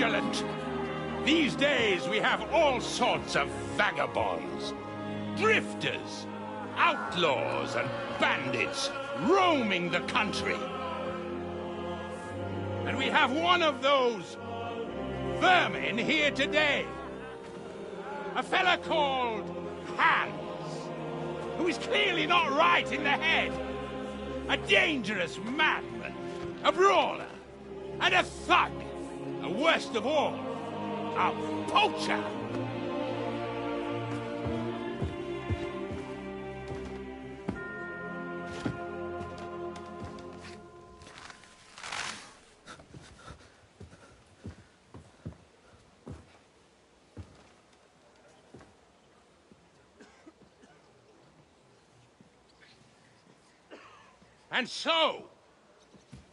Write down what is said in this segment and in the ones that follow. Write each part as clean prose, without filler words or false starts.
vigilant. These days we have all sorts of vagabonds, drifters, outlaws and bandits roaming the country. And we have one of those vermin here today. A fella called Hans, who is clearly not right in the head. A dangerous madman, a brawler, and a thug. And worst of all, a poacher. And so,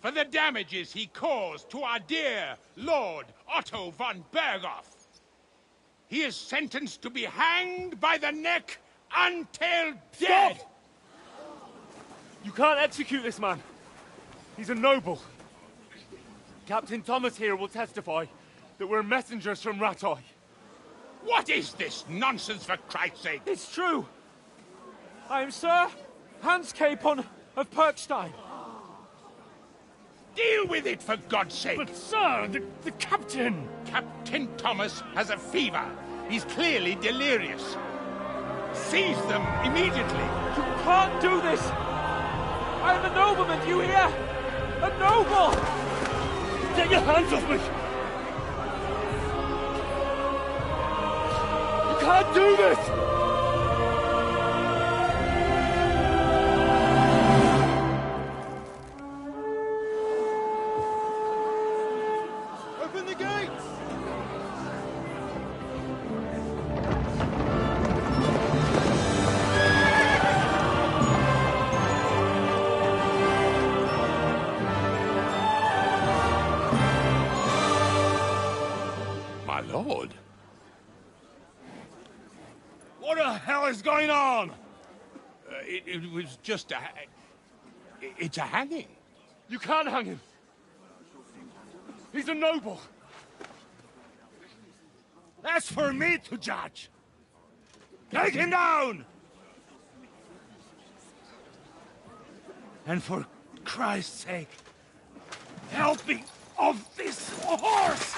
for the damages he caused to our dear Lord Otto von Berghoff, he is sentenced to be hanged by the neck until dead! Stop! You can't execute this man. He's a noble. Captain Thomas here will testify that we're messengers from Rattay. What is this nonsense, for Christ's sake? It's true. I am Sir Hans Capon of Perkstein. Deal with it, for God's sake! But, sir, the captain... Captain Thomas has a fever. He's clearly delirious. Seize them immediately. You can't do this! I am a nobleman, do you hear? A noble! Get your hands off me! You can't do this! Lord. What the hell is going on? It was just a... It's a hanging. You can't hang him. He's a noble. That's for me to judge. Take him down! And for Christ's sake, help me off this horse!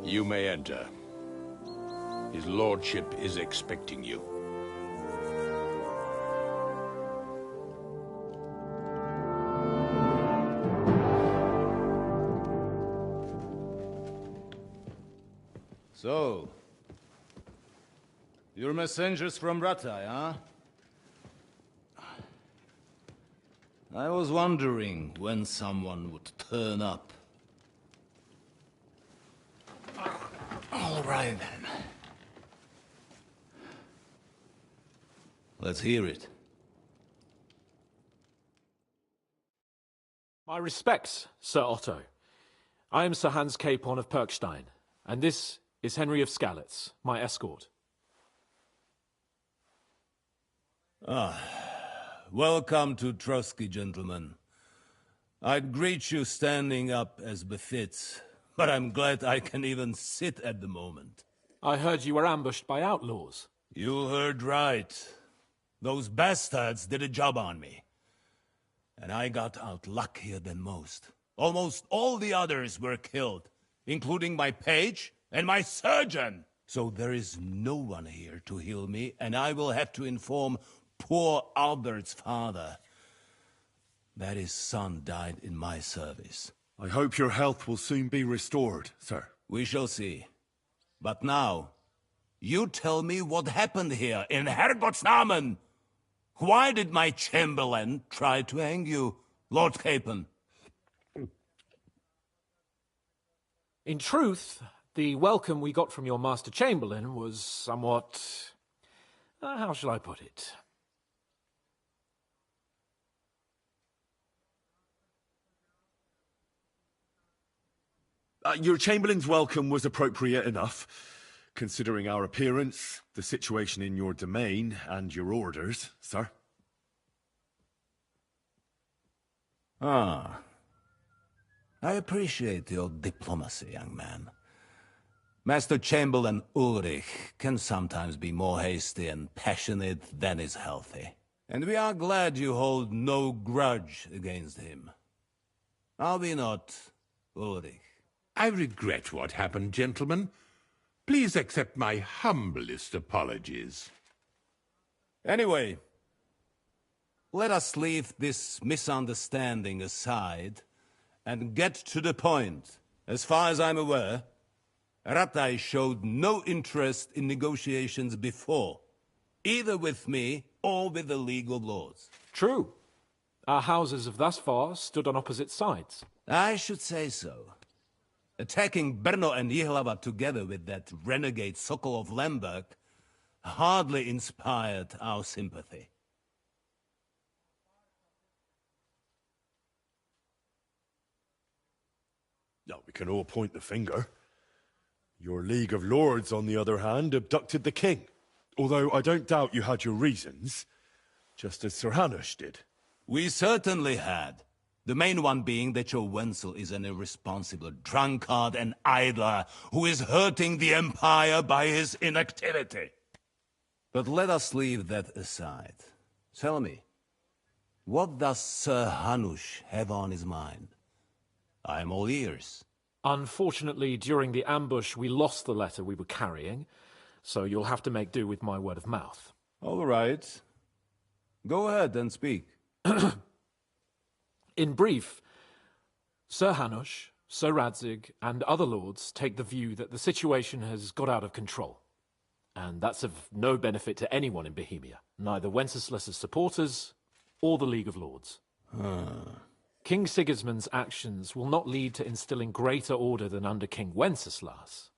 You may enter. His lordship is expecting you. So, you're messengers from Rattay, huh? I was wondering when someone would turn up. All right, then. Let's hear it. My respects, Sir Otto. I am Sir Hans Capon of Perkstein, and this is Henry of Skalitz, my escort. Welcome to Trotsky, gentlemen. I'd greet you standing up as befits, but I'm glad I can even sit at the moment. I heard you were ambushed by outlaws. You heard right. Those bastards did a job on me. And I got out luckier than most. Almost all the others were killed, including my page and my surgeon. So there is no one here to heal me, and I will have to inform poor Albert's father that his son died in my service. I hope your health will soon be restored, sir. We shall see. But now, You tell me what happened here in Herrgott's Namen. Why did my Chamberlain try to hang you, Lord Capon? In truth, the welcome we got from your Master Chamberlain was somewhat... how shall I put it? Your Chamberlain's welcome was appropriate enough, considering our appearance, the situation in your domain, and your orders, sir. Ah. I appreciate your diplomacy, young man. Master Chamberlain Ulrich can sometimes be more hasty and passionate than is healthy. And we are glad you hold no grudge against him. Are we not, Ulrich? I regret what happened, gentlemen. Please accept my humblest apologies. Anyway, let us leave this misunderstanding aside and get to the point. As far as I'm aware, Ratai showed no interest in negotiations before, either with me or with the League of Lords. True. Our houses have thus far stood on opposite sides. I should say so. Attacking Brno and Jihlava together with that renegade Sokol of Lemberg hardly inspired our sympathy. No, we can all point the finger. Your League of Lords, on the other hand, abducted the king. Although I don't doubt you had your reasons, just as Sir Hanush did. We certainly had. The main one being that your Wenzel is an irresponsible drunkard and idler who is hurting the Empire by his inactivity. But let us leave that aside. Tell me, what does Sir Hanush have on his mind? I am all ears. Unfortunately, during the ambush, we lost the letter we were carrying, so you'll have to make do with my word of mouth. All right. Go ahead and speak. In brief, Sir Hanush, Sir Radzig, and other lords take the view that the situation has got out of control. And that's of no benefit to anyone in Bohemia, neither Wenceslas's supporters or the League of Lords. King Sigismund's actions will not lead to instilling greater order than under King Wenceslas.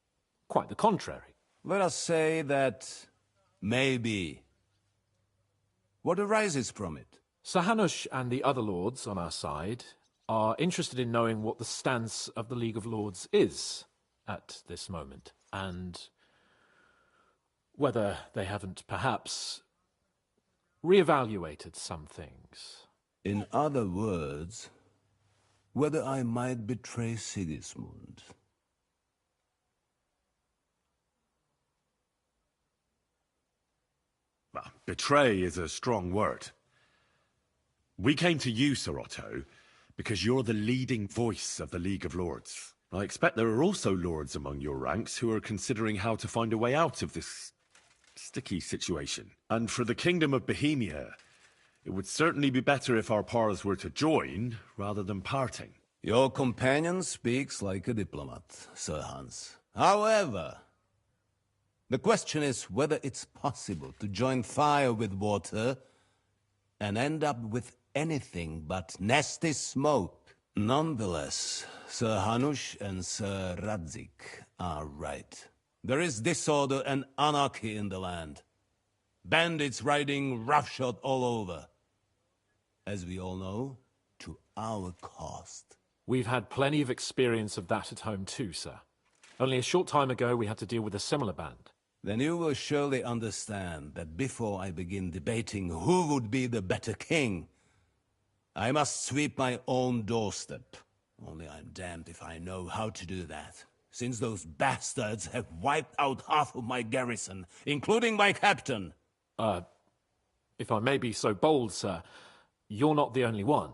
Quite the contrary. Let us say that maybe. What arises from it? Sir Hanush and the other lords on our side are interested in knowing what the stance of the League of Lords is at this moment, and whether they haven't perhaps reevaluated some things. In other words, whether I might betray Sigismund. Well, betray is a strong word. We came to you, Sir Otto, because you're the leading voice of the League of Lords. I expect there are also lords among your ranks who are considering how to find a way out of this sticky situation. And for the Kingdom of Bohemia, it would certainly be better if our powers were to join, rather than parting. Your companion speaks like a diplomat, Sir Hans. However, the question is whether it's possible to join fire with water and end up with anything but nasty smoke. Nonetheless, Sir Hanush and Sir Radzig are right. There is disorder and anarchy in the land. Bandits riding roughshod all over. As we all know, to our cost. We've had plenty of experience of that at home too, sir. Only a short time ago we had to deal with a similar band. Then you will surely understand that before I begin debating who would be the better king, I must sweep my own doorstep. Only I'm damned if I know how to do that, since those bastards have wiped out half of my garrison, including my captain. If I may be so bold, sir, you're not the only one.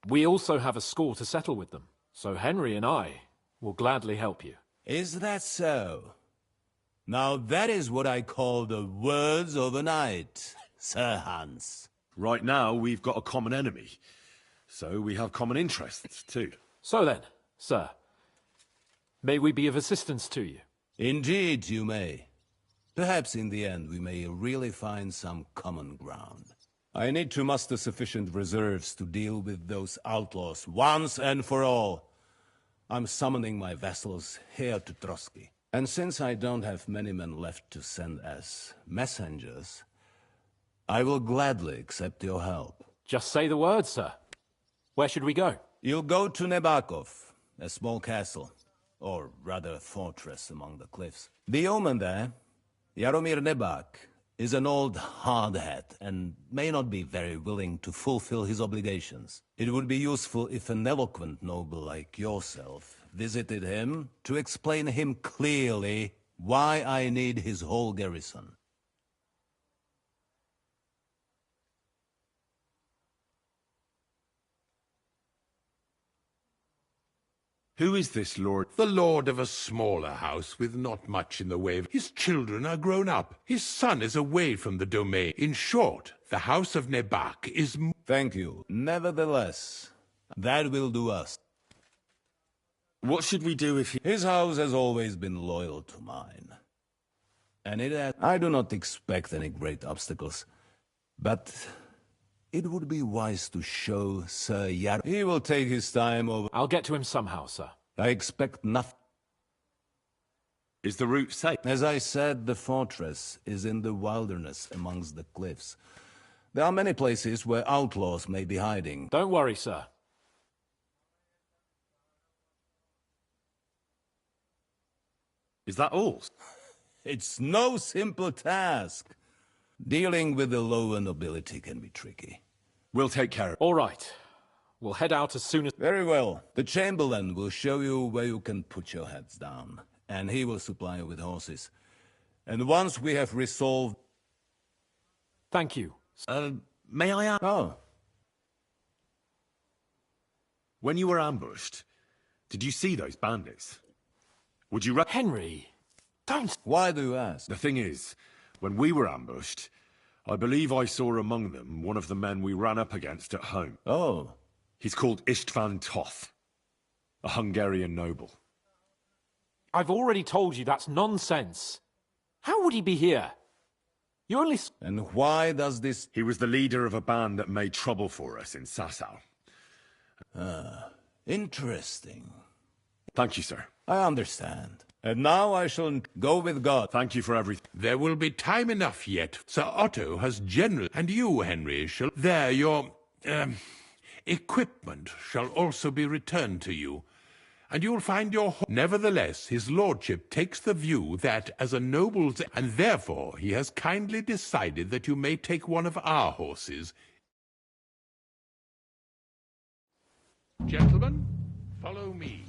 We also have a score to settle with them, so Henry and I will gladly help you. Is that so? Now that is what I call the words of a knight, Sir Hans. Right now, we've got a common enemy, so we have common interests, too. So then, sir, may we be of assistance to you? Indeed you may. Perhaps in the end we may really find some common ground. I need to muster sufficient reserves to deal with those outlaws once and for all. I'm summoning my vassals here to Trotsky. And since I don't have many men left to send as messengers, I will gladly accept your help. Just say the word, sir. Where should we go? You'll go to Nebakov, a small castle, or rather a fortress among the cliffs. The yeoman there, Jaromir Nebak, is an old hardhat and may not be very willing to fulfill his obligations. It would be useful if an eloquent noble like yourself visited him to explain him clearly why I need his whole garrison. Who is this lord? The lord of a smaller house with not much in the way of... His children are grown up. His son is away from the domain. In short, the house of Nebak is... Thank you. Nevertheless, that will do us. What should we do if he... His house has always been loyal to mine. And I do not expect any great obstacles. But it would be wise to show Sir Yar... He will take his time over... I'll get to him somehow, sir. I expect nothing. Is the route safe? As I said, the fortress is in the wilderness amongst the cliffs. There are many places where outlaws may be hiding. Don't worry, sir. Is that all? It's no simple task. Dealing with the lower nobility can be tricky. We'll take care of it. All right. We'll head out as soon as... Very well. The Chamberlain will show you where you can put your heads down, and he will supply you with horses. And once we have resolved... Thank you. May I ask? Oh. When you were ambushed, did you see those bandits? Would you... Henry, don't... Why do you ask? The thing is, when we were ambushed, I believe I saw among them one of the men we ran up against at home. Oh. He's called Istvan Toth, a Hungarian noble. I've already told you that's nonsense. How would he be here? You only... And why does this... He was the leader of a band that made trouble for us in Sasau. Interesting. Thank you, sir. I understand. And now I shall go with God. Thank you for everything. There will be time enough yet. Sir Otto has general... And you, Henry, shall... There, your... equipment shall also be returned to you. And you'll find your... Nevertheless, his lordship takes the view that, as a noble's... And therefore, he has kindly decided that you may take one of our horses. Gentlemen, follow me.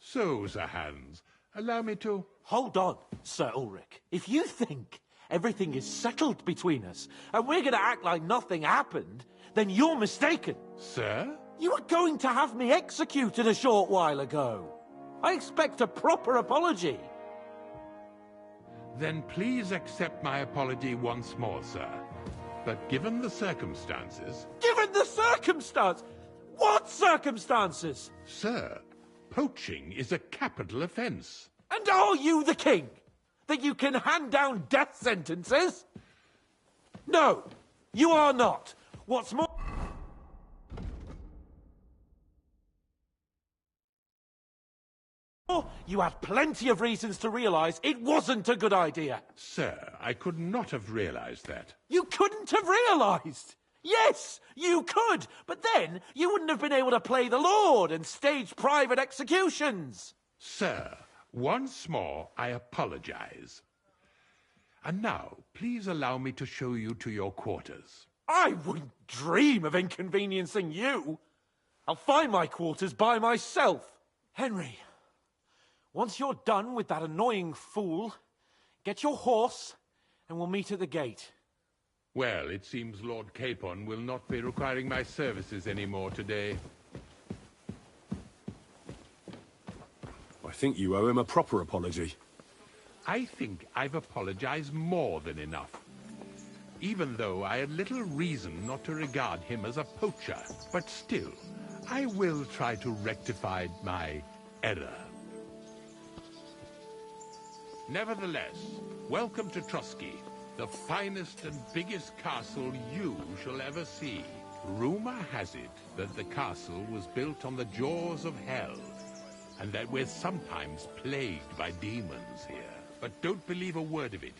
So, Sir Hans, allow me to... Hold on, Sir Ulrich. If you think everything is settled between us, and we're going to act like nothing happened, then you're mistaken. Sir? You were going to have me executed a short while ago. I expect a proper apology. Then please accept my apology once more, sir. But given the circumstances... Given the circumstance? What circumstances? Sir, poaching is a capital offense. And are you the king? That you can hand down death sentences? No, you are not. What's more... You had plenty of reasons to realize it wasn't a good idea. Sir, I could not have realized that. You couldn't have realized. Yes, you could, but then you wouldn't have been able to play the Lord and stage private executions. Sir, once more, I apologize. And now, please allow me to show you to your quarters. I wouldn't dream of inconveniencing you. I'll find my quarters by myself. Henry, once you're done with that annoying fool, get your horse and we'll meet at the gate. Well, it seems Lord Capon will not be requiring my services anymore today. I think you owe him a proper apology. I think I've apologized more than enough. Even though I had little reason not to regard him as a poacher. But still, I will try to rectify my error. Nevertheless, welcome to Trusky, the finest and biggest castle you shall ever see. Rumor has it that the castle was built on the jaws of hell, and that we're sometimes plagued by demons here. But don't believe a word of it.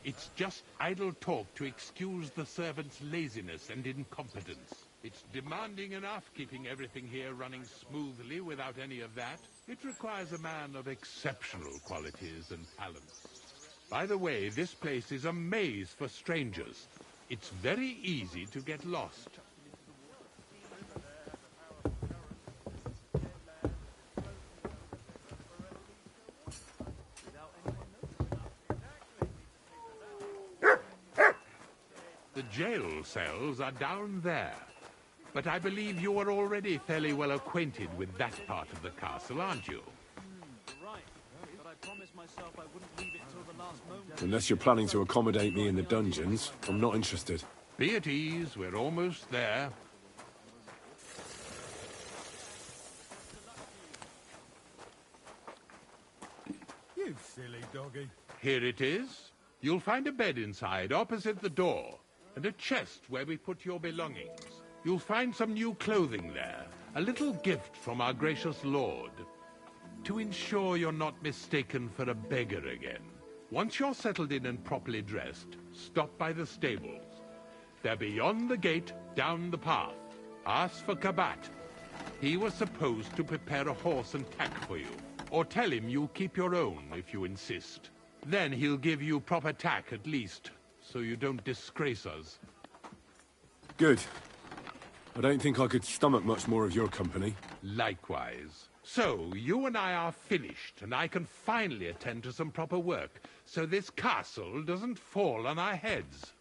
It's just idle talk to excuse the servants' laziness and incompetence. It's demanding enough keeping everything here running smoothly without any of that. It requires a man of exceptional qualities and talents. By the way, this place is a maze for strangers. It's very easy to get lost. The jail cells are down there. But I believe you are already fairly well acquainted with that part of the castle, aren't you? Right, but I promised myself I wouldn't leave it till the last moment. Unless you're planning to accommodate me in the dungeons, I'm not interested. Be at ease, we're almost there. You silly doggy. Here it is. You'll find a bed inside, opposite the door, and a chest where we put your belongings. You'll find some new clothing there, a little gift from our gracious lord, to ensure you're not mistaken for a beggar again. Once you're settled in and properly dressed, stop by the stables. They're beyond the gate, down the path. Ask for Kabat. He was supposed to prepare a horse and tack for you, or tell him you'll keep your own if you insist. Then he'll give you proper tack at least, so you don't disgrace us. Good. I don't think I could stomach much more of your company. Likewise. So, you and I are finished, and I can finally attend to some proper work, so this castle doesn't fall on our heads.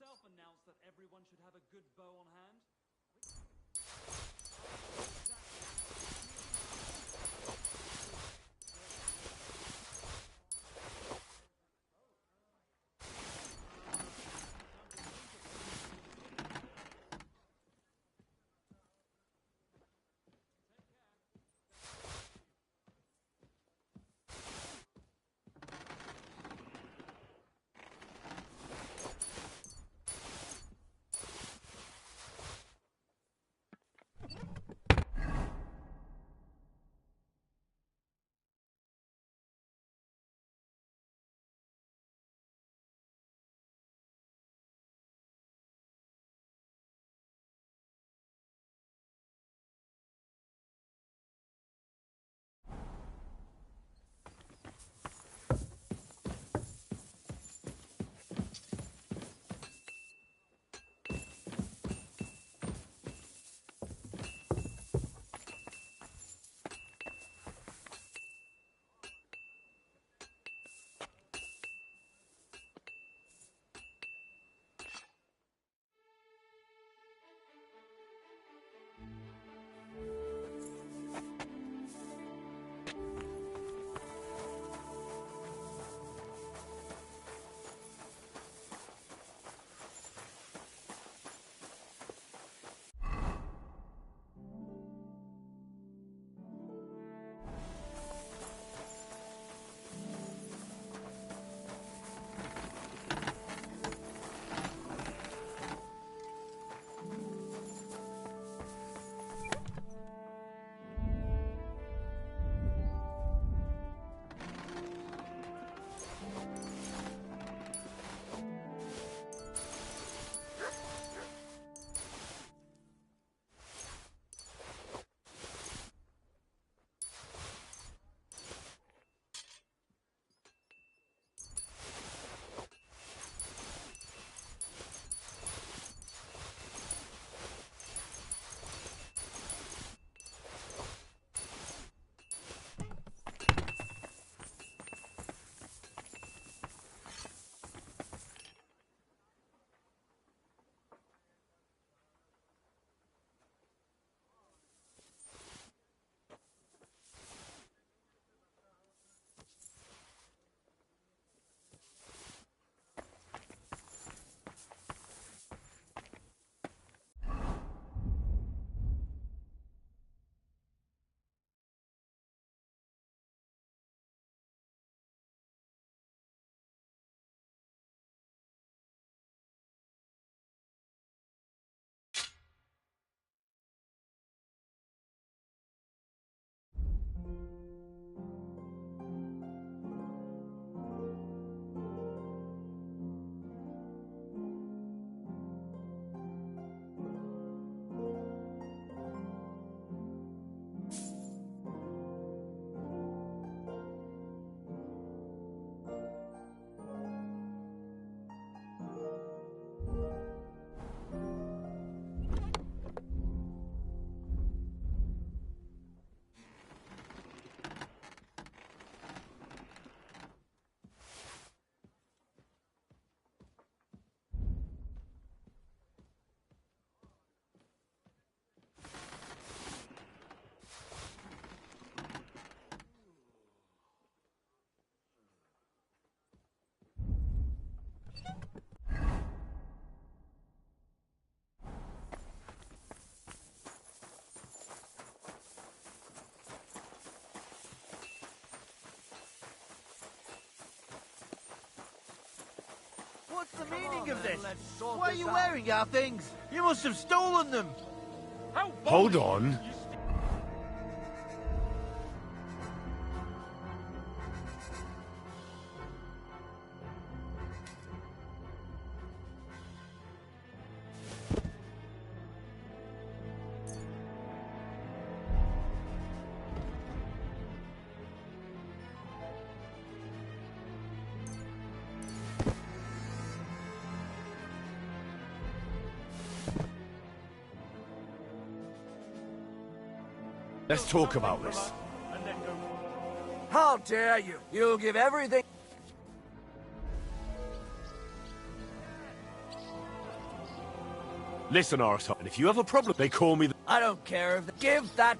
yourself announced that everyone should have a good bow on hand. What's the meaning of this? Why are you wearing our things? You must have stolen them! Hold on. Let's talk about this. How dare you! You'll give everything... Listen, arsehole, and if you have a problem, they call me the... I don't care if... Give that...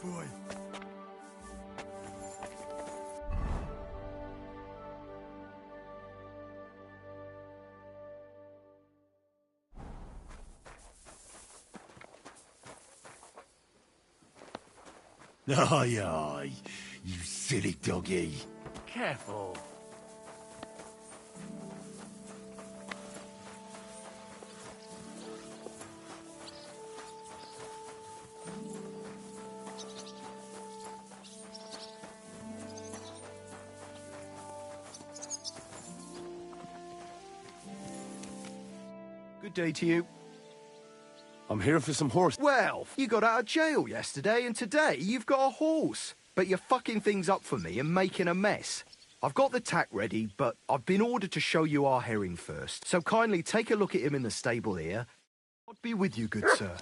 Good boy. Aye, aye, you silly doggy. Careful. Good day to you. I'm here for some horse. Well, you got out of jail yesterday, and today you've got a horse. But you're fucking things up for me and making a mess. I've got the tack ready, but I've been ordered to show you our herring first. So kindly take a look at him in the stable here. God be with you, good sir.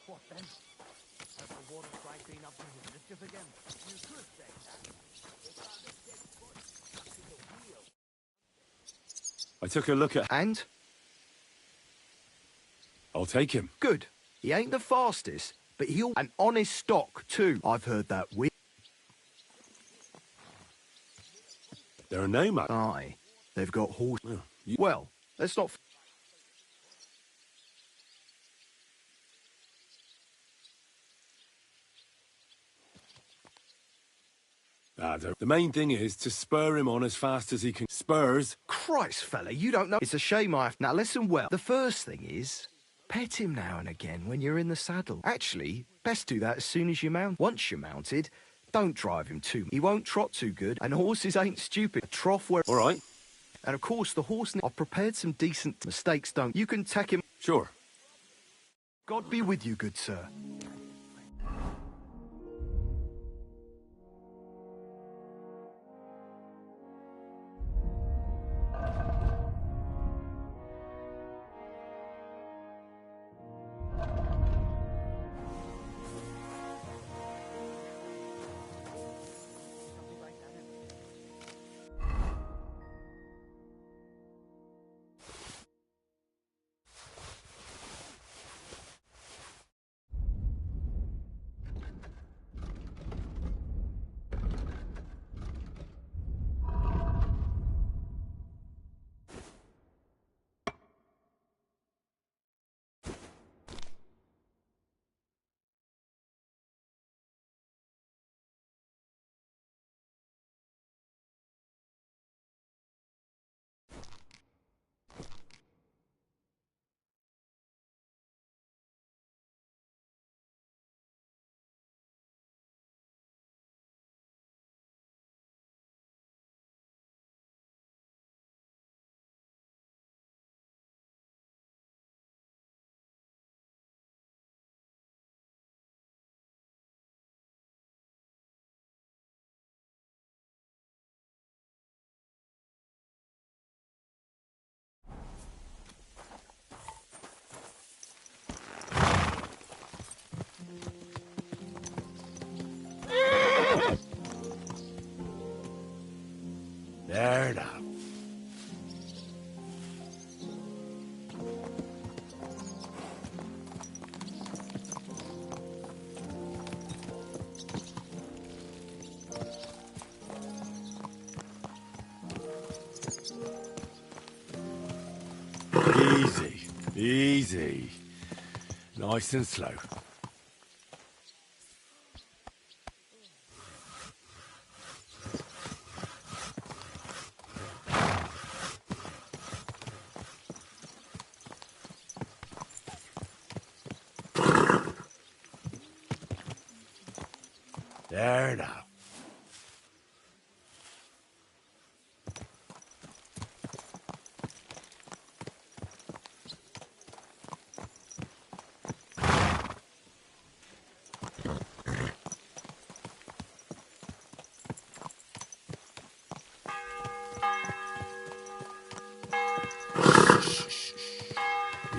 What then? Has the water sprite been up to his mischief again? You could say that. I took a look at... And? I'll take him. Good. He ain't the fastest, but he'll... An honest stock, too. I've heard that. There are no man. Aye. They've got horse... Oh, Well, let's not... The main thing is to spur him on as fast as he can. Spurs? Christ, fella, you don't know... It's a shame I have... Now, listen well. The first thing is... Pet him now and again when you're in the saddle. Actually, best do that as soon as you mount. Once you're mounted, don't drive him too... He won't trot too good, and horses ain't stupid. A trough where... All right. And of course, the horse... I've prepared some decent... Mistakes don't... You can tack him... Sure. God be with you, good sir. There now. Easy, easy. Nice and slow. There now.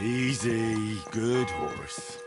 Easy, good horse.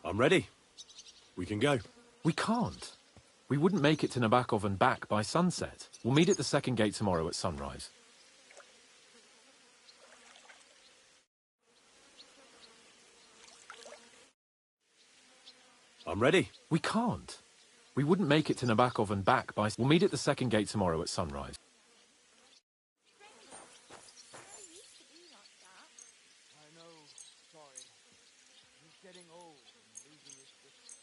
I'm ready. We can go. We can't. We wouldn't make it to Nabokov and back by sunset. We'll meet at the second gate tomorrow at sunrise. I'm ready. We can't. We wouldn't make it to Nabokov and back by... We'll meet at the second gate tomorrow at sunrise. I know, sorry. He's getting old and losing his wits.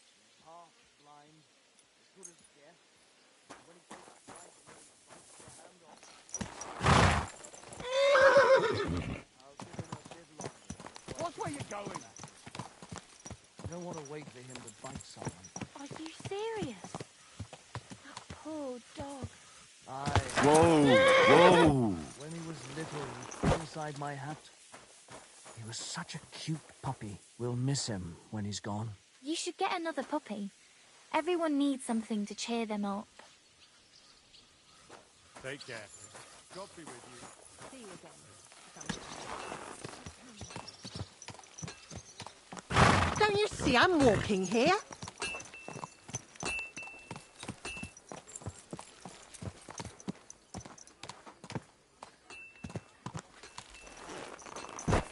Half blind, as good as deaf. And when he takes a bite, he bites your hand off. I'll give him a bit longer. Watch where you're going. I don't want to wait for him to bite someone. Are you serious? That poor dog. Whoa, whoa. When he was little, he fell inside my hat. He was such a cute puppy. We'll miss him when he's gone. You should get another puppy. Everyone needs something to cheer them up. Take care. God be with you. See you again. Don't you see I'm walking here?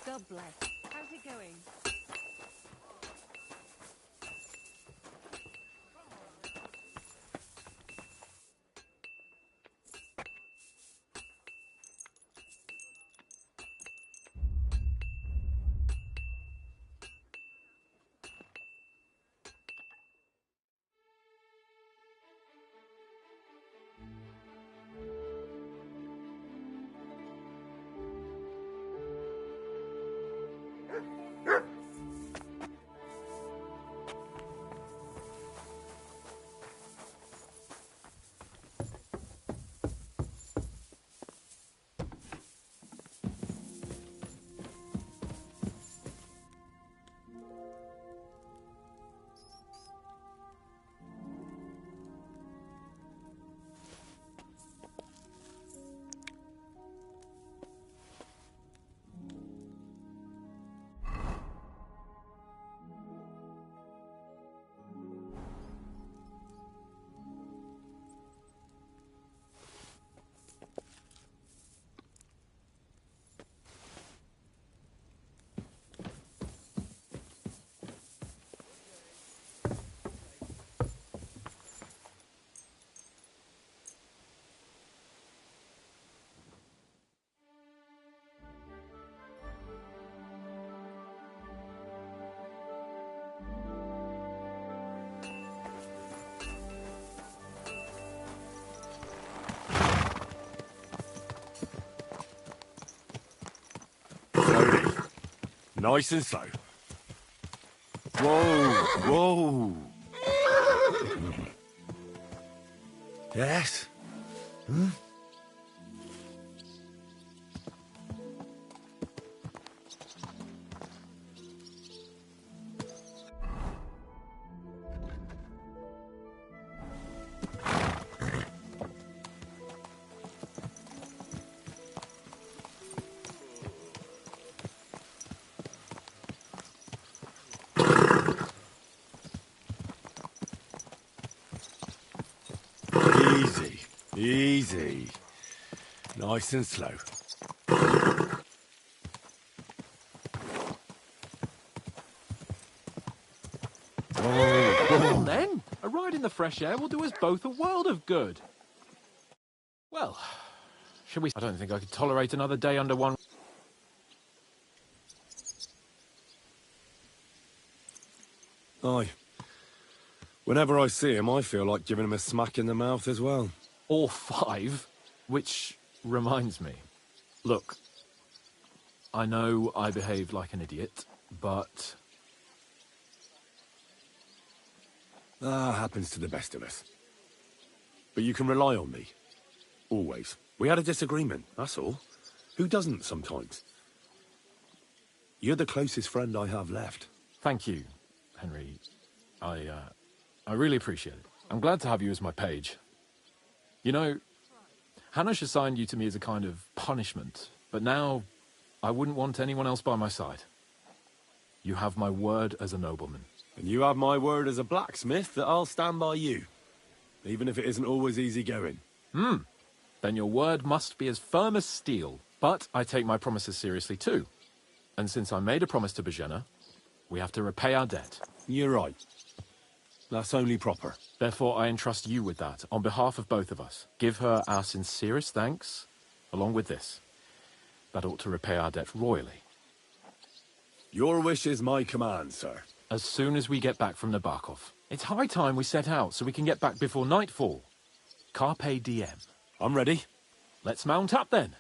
God bless. How's it going? Nice and slow. Whoa, whoa. Yes? Hmm? Easy. Nice and slow. Come on then. A ride in the fresh air will do us both a world of good. Well, shall we... I don't think I could tolerate another day under one... Aye. Whenever I see him, I feel like giving him a smack in the mouth as well. Or 5. Which reminds me. Look, I know I behaved like an idiot, but... Happens to the best of us. But you can rely on me. Always. We had a disagreement, that's all. Who doesn't sometimes? You're the closest friend I have left. Thank you, Henry. I really appreciate it. I'm glad to have you as my page. You know, Hanush assigned you to me as a kind of punishment, but now I wouldn't want anyone else by my side. You have my word as a nobleman. And you have my word as a blacksmith that I'll stand by you. Even if it isn't always easy going. Then your word must be as firm as steel. But I take my promises seriously too. And since I made a promise to Bajena, we have to repay our debt. You're right. That's only proper. Therefore, I entrust you with that, on behalf of both of us. Give her our sincerest thanks, along with this. That ought to repay our debt royally. Your wish is my command, sir. As soon as we get back from Nabokov. It's high time we set out, so we can get back before nightfall. Carpe diem. I'm ready. Let's mount up, then.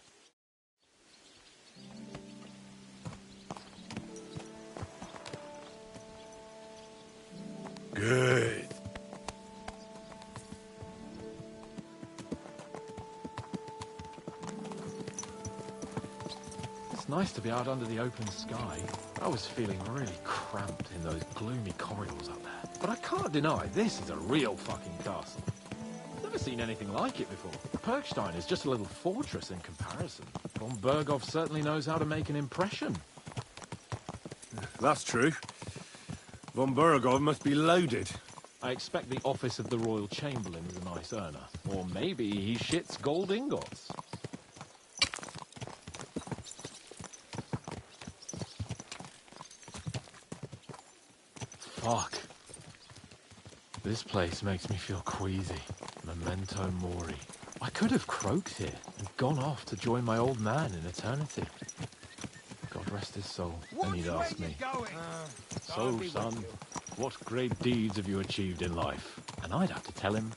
Good. It's nice to be out under the open sky. I was feeling really cramped in those gloomy corridors up there. But I can't deny, this is a real fucking castle. Never seen anything like it before. Perkstein is just a little fortress in comparison. Von Berghoff certainly knows how to make an impression. That's true. Von Berghoff must be loaded. I expect the office of the Royal Chamberlain is a nice earner. Or maybe he shits gold ingots. Fuck. This place makes me feel queasy. Memento mori. I could have croaked here and gone off to join my old man in eternity. God rest his soul. Then he'd ask me, so, son, what great deeds have you achieved in life? And I'd have to tell him,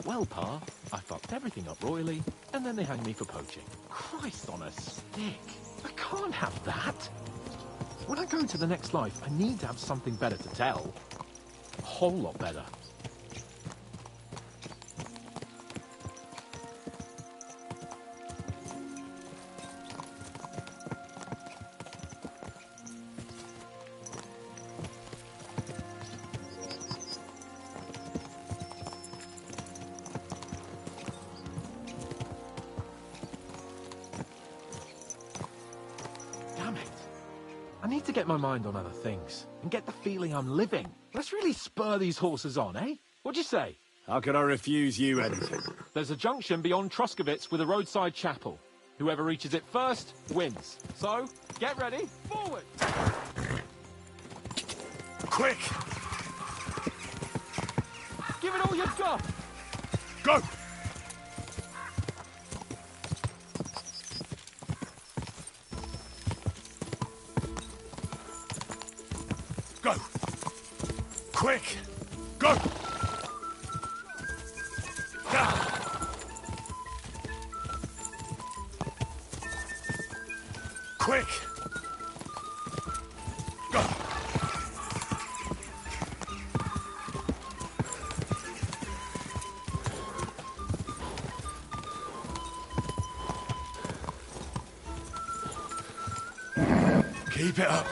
well, Pa, I fucked everything up royally, and then they hanged me for poaching. Christ on a stick. I can't have that. When I go to the next life, I need to have something better to tell. A whole lot better. I need to get my mind on other things, and get the feeling I'm living. Let's really spur these horses on, eh? What'd you say? How could I refuse you anything? There's a junction beyond Truskovitz with a roadside chapel. Whoever reaches it first, wins. So, get ready, forward! Quick! Give it all you've got! Go! Go! Quick! Go! Quick! Go! Keep it up.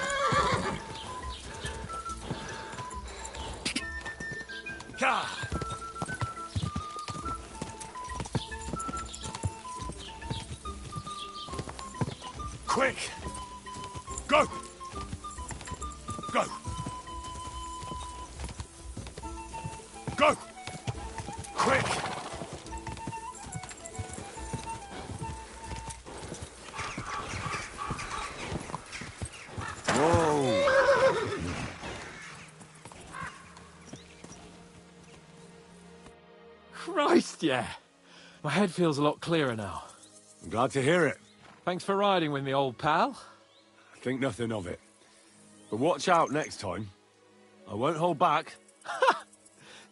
Quick! Go! Go! Go! Quick! Christ, yeah. My head feels a lot clearer now. I'm glad to hear it. Thanks for riding with me, old pal. Think nothing of it. But watch out next time. I won't hold back.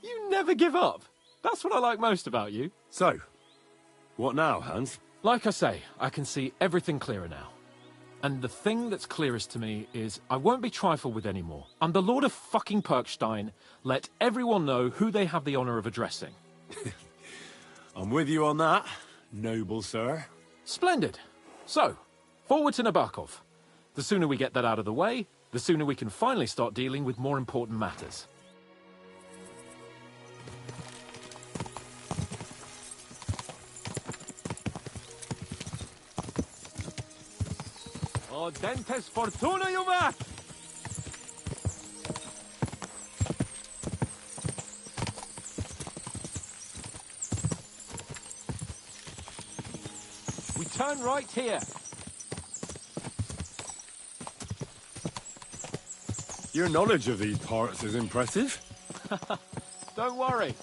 You never give up. That's what I like most about you. So, what now, Hans? Like I say, I can see everything clearer now. And the thing that's clearest to me is I won't be trifled with anymore. I'm the Lord of fucking Perkstein. Let everyone know who they have the honor of addressing. I'm with you on that, noble sir. Splendid. So, forward to Nabokov. The sooner we get that out of the way, the sooner we can finally start dealing with more important matters. Oh, Dentes Fortuna, you mat! We turn right here. Your knowledge of these parts is impressive. Don't worry.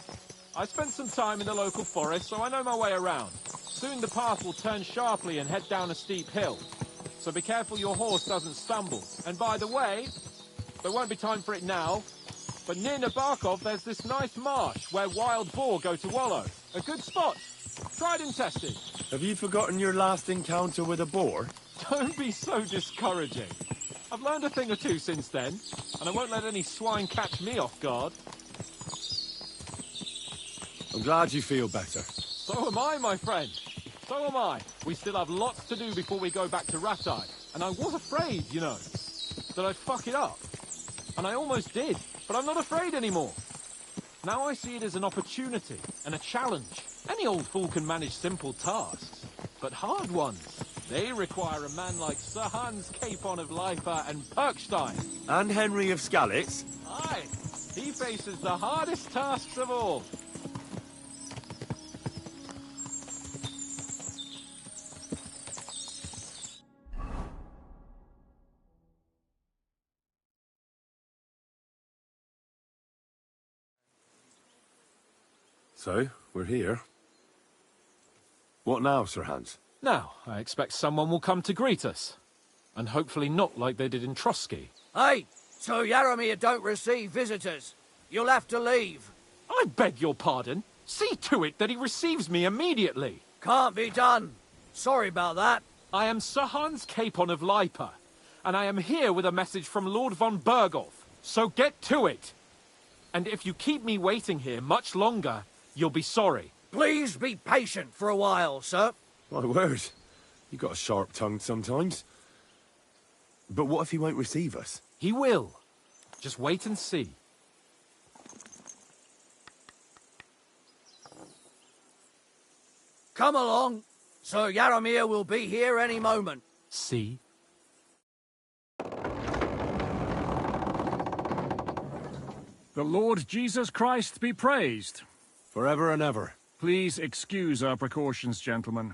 I spent some time in the local forest, so I know my way around. Soon the path will turn sharply and head down a steep hill. So be careful your horse doesn't stumble. And by the way, there won't be time for it now, but near Nabokov there's this nice marsh where wild boar go to wallow. A good spot. Tried and tested. Have you forgotten your last encounter with a boar? Don't be so discouraging. I've learned a thing or two since then, and I won't let any swine catch me off guard. I'm glad you feel better. So am I, my friend. So am I. We still have lots to do before we go back to Rattay. And I was afraid, you know, that I'd fuck it up. And I almost did, but I'm not afraid anymore. Now I see it as an opportunity and a challenge. Any old fool can manage simple tasks, but hard ones, they require a man like Sir Hans Capon of Leipa and Perkstein. And Henry of Skalitz. Aye, he faces the hardest tasks of all. So, we're here. What now, Sir Hans? Now, I expect someone will come to greet us. And hopefully not like they did in Trotsky. Hey, so Yaramir don't receive visitors. You'll have to leave. I beg your pardon. See to it that he receives me immediately. Can't be done. Sorry about that. I am Sir Hans Capon of Leipa, and I am here with a message from Lord von Bergolf. So get to it. And if you keep me waiting here much longer, you'll be sorry. Please be patient for a while, sir. My word. You got a sharp tongue sometimes. But what if he won't receive us? He will. Just wait and see. Come along. Sir Yaramir will be here any moment. See? The Lord Jesus Christ be praised. Forever and ever. Please excuse our precautions, gentlemen.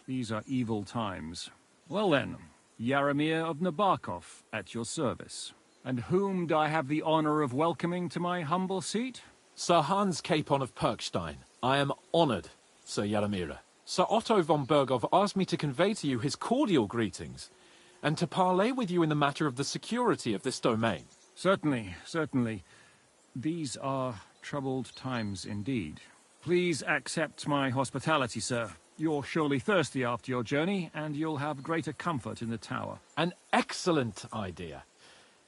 These are evil times. Well then, Yaramir of Nabokov, at your service. And whom do I have the honor of welcoming to my humble seat? Sir Hans Capon of Perkstein. I am honored, Sir Yaramir. Sir Otto von Bergolf asked me to convey to you his cordial greetings, and to parley with you in the matter of the security of this domain. Certainly, certainly. These are troubled times indeed. Please accept my hospitality, sir. You're surely thirsty after your journey, and you'll have greater comfort in the tower. An excellent idea.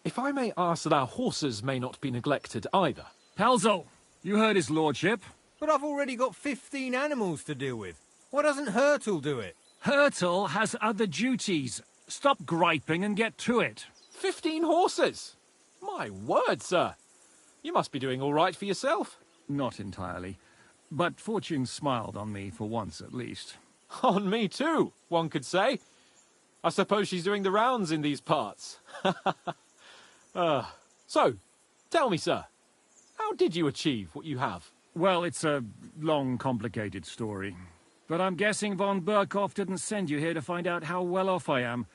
If I may ask that our horses may not be neglected either. Pelzel, you heard his lordship. But I've already got 15 animals to deal with. Why doesn't Hurtle do it? Hurtle has other duties. Stop griping and get to it. 15 horses? My word, sir. You must be doing all right for yourself. Not entirely. But fortune smiled on me for once at least. On me too, one could say. I suppose she's doing the rounds in these parts. So, tell me, sir, how did you achieve what you have? Well, it's a long, complicated story. But I'm guessing von Bergolf didn't send you here to find out how well off I am.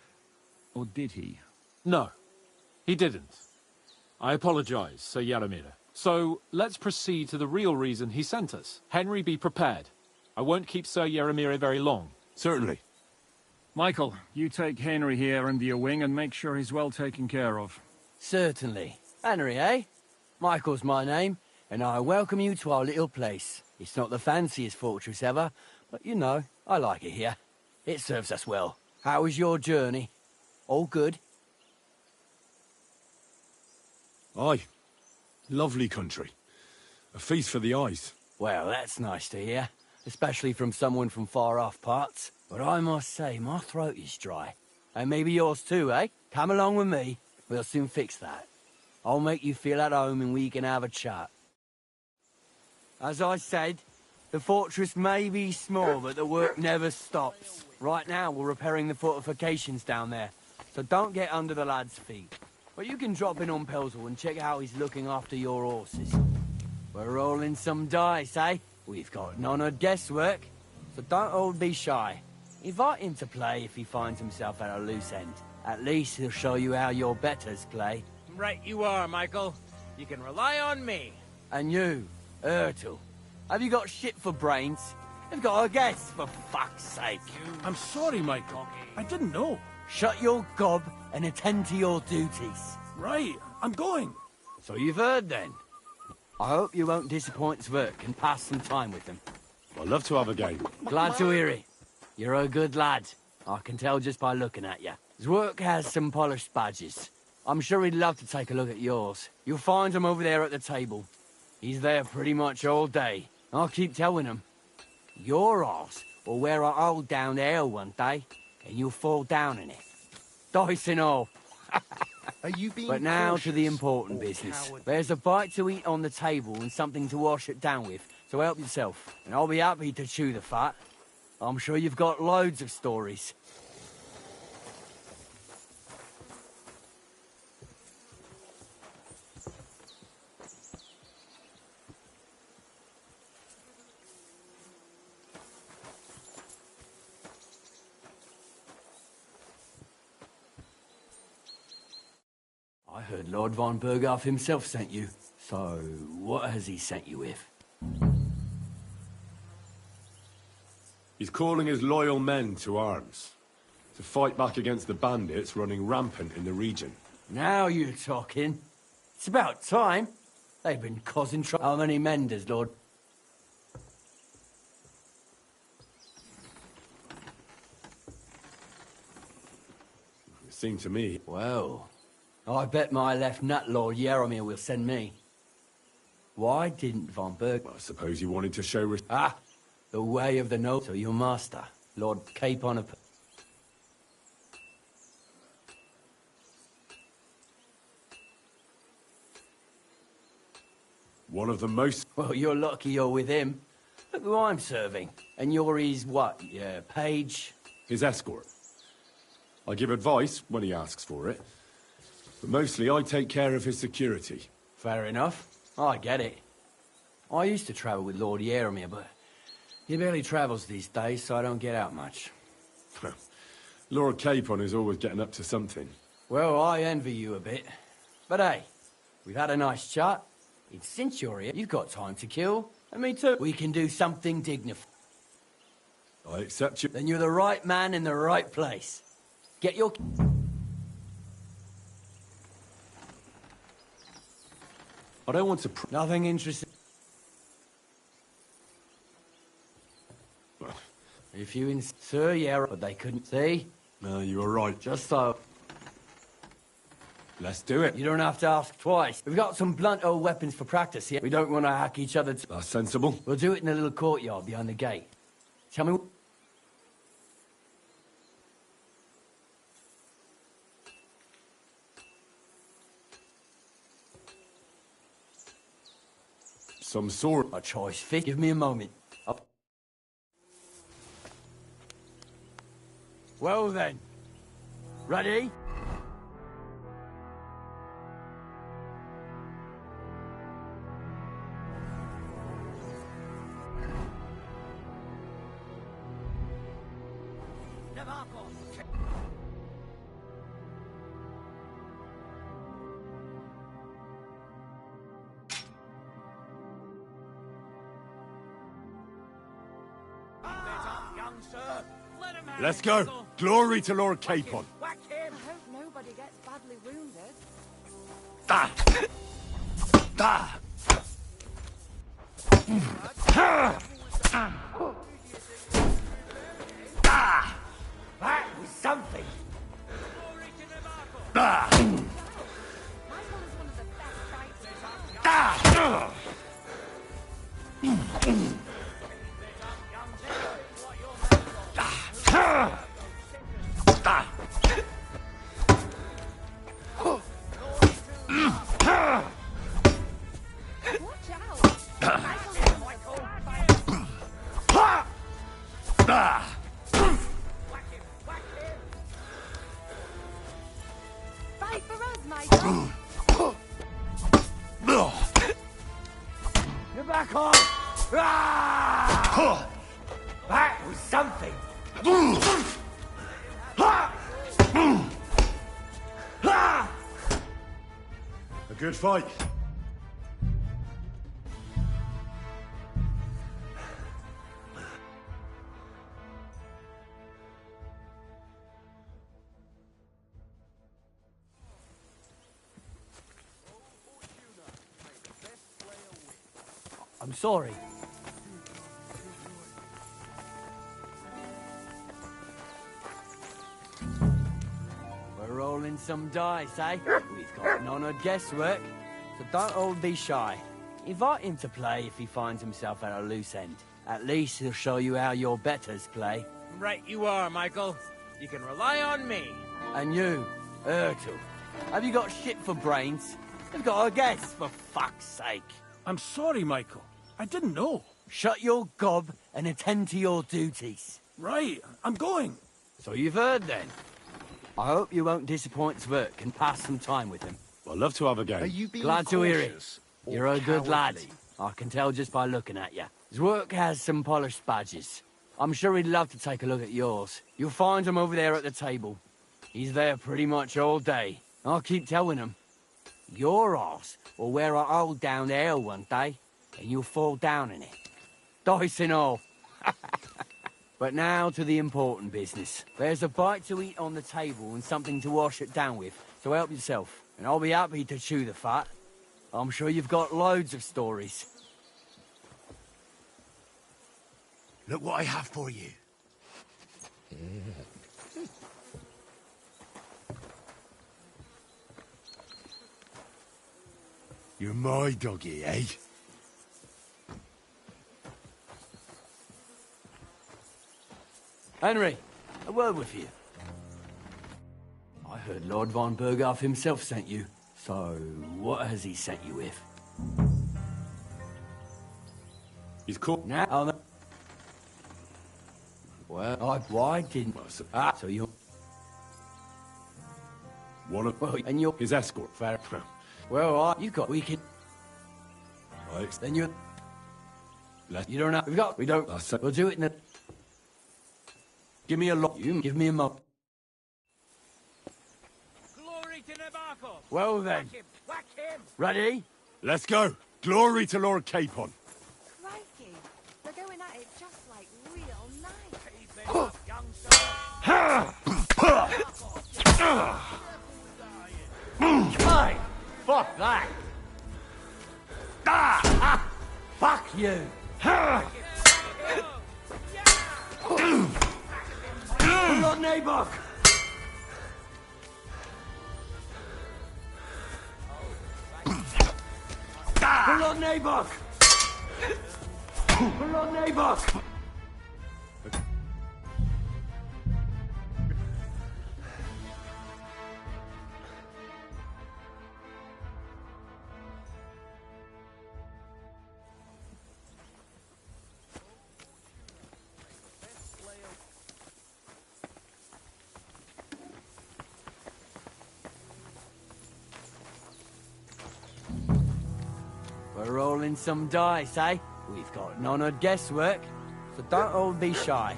Or did he? No, he didn't. I apologize, Sir Yaramir. So, let's proceed to the real reason he sent us. Henry, be prepared. I won't keep Sir Yaramir very long. Certainly. Michael, you take Henry here under your wing and make sure he's well taken care of. Certainly. Henry, eh? Michael's my name, and I welcome you to our little place. It's not the fanciest fortress ever, but you know, I like it here. It serves us well. How was your journey? All good? Aye. Lovely country. A feast for the eyes. Well, that's nice to hear, especially from someone from far-off parts. But I must say, my throat is dry. And maybe yours too, eh? Come along with me. We'll soon fix that. I'll make you feel at home and we can have a chat. As I said, the fortress may be small, but the work never stops. Right now, we're repairing the fortifications down there, so don't get under the lad's feet. But you can drop in on Pelzel and check how he's looking after your horses. We're rolling some dice, eh? We've got none of guesswork, so don't all be shy. Invite him to play if he finds himself at a loose end. At least he'll show you how your betters play. Right you are, Michael. You can rely on me. And you, Ertl, have you got shit for brains? You've got a guess, for fuck's sake. I'm sorry, Michael. I didn't know. Shut your gob and attend to your duties. Right, I'm going. So you've heard then. I hope you won't disappoint Zwerk and pass some time with them. I'd love to have a game. Glad to hear it. You're a good lad. I can tell just by looking at you. Zwerk has some polished badges. I'm sure he'd love to take a look at yours. You'll find him over there at the table. He's there pretty much all day. I'll keep telling him. Your arse will wear a hole down there one day, and you'll fall down in it. Dice and all. Are you being But now cautious to the important or business. coward? There's a bite to eat on the table and something to wash it down with, so help yourself. And I'll be happy to chew the fat. I'm sure you've got loads of stories. I heard Lord von Berghoff himself sent you. So, what has he sent you with? He's calling his loyal men to arms. To fight back against the bandits running rampant in the region. Now you're talking. It's about time. They've been causing trouble. How many men does Lord... It seemed to me... Well, I bet my left nut Lord Yaramir will send me. Why didn't von Berg... I suppose you wanted to show... Ah! The way of the noble to your master, Lord Capon of... One of the most... Well, you're lucky you're with him. Look who I'm serving. And you're his, what, yeah, page? His escort. I give advice when he asks for it. But mostly I take care of his security. Fair enough. I get it. I used to travel with Lord Yaramir, but he barely travels these days, so I don't get out much. Lord Capon is always getting up to something. Well, I envy you a bit. But hey, we've had a nice chat. It's since you're here, you've got time to kill. And me too. We can do something dignified. I accept you. Then you're the right man in the right place. Get your... I don't want to... Nothing interesting. If you Sir, yeah, but they couldn't see. No, you were right. Just so. Let's do it. You don't have to ask twice. We've got some blunt old weapons for practice here. We don't want to hack each other. That's sensible. We'll do it in the little courtyard behind the gate. Tell me... Some sort. A choice fit. Give me a moment. Up. Well then. Ready? young sir. Let him have Let's it, go. Michael. Glory to Lord Capon. Whack him. I hope nobody gets badly wounded. Da! Da! Ah! That was something. Da! Ah! Fight for us, Michael. You're back on! Ah! That was something! A good fight. I'm sorry. We're rolling some dice, eh? We've got none of guesswork, so don't all be shy. Invite him to play if he finds himself at a loose end. At least he'll show you how your betters play. Right you are, Michael. You can rely on me. And you, Ertul, have you got shit for brains? You've got a guess, for fuck's sake. I'm sorry, Michael. I didn't know. Shut your gob and attend to your duties. Right, I'm going. So you've heard then. I hope you won't disappoint Zwerk and pass some time with him. I'd love to have a game. Are you being Glad to hear it. cautious You're or a good lad. cowardly? I can tell just by looking at you. Zwerk has some polished badges. I'm sure he'd love to take a look at yours. You'll find him over there at the table. He's there pretty much all day. I'll keep telling him. Your arse will wear a hole down there one day, and you'll fall down in it. Dice and all. But now to the important business. There's a bite to eat on the table and something to wash it down with, so help yourself. And I'll be happy to chew the fat. I'm sure you've got loads of stories. Look what I have for you. You're my doggy, eh? Henry, a word with you. I heard Lord von Berghoff himself sent you. So, what has he sent you with? He's caught. Now, I'll know. Well, why didn't... so you... One of and you're... his escort. Fair. Well, you got weekend. Then you... You don't know. We don't. We'll do it in a... Give me a lot. You give me a mo... Glory to Nabokov. Well then. Whack him. Whack him. Ready? Let's go. Glory to Lord Capon. Crikey, they're going at it just like real nice. Keep it up, young sir. Hey! Fuck that! Fuck you! Lord Nabok! Lord Nabok! Lord Nabok! We're rolling some dice, eh? We've got none of guesswork, so don't all be shy.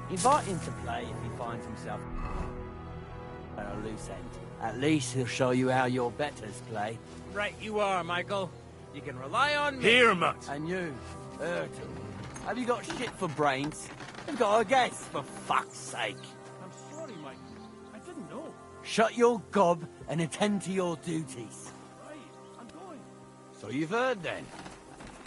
Invite him to play if he finds himself at a loose end. At least he'll show you how your betters play. Right you are, Michael. You can rely on me. Here, Mutt. And you, Ertul, have you got shit for brains? They've got a guess, for fuck's sake. I'm sorry, Michael. I didn't know. Shut your gob and attend to your duties. Right, I'm going. So you've heard then.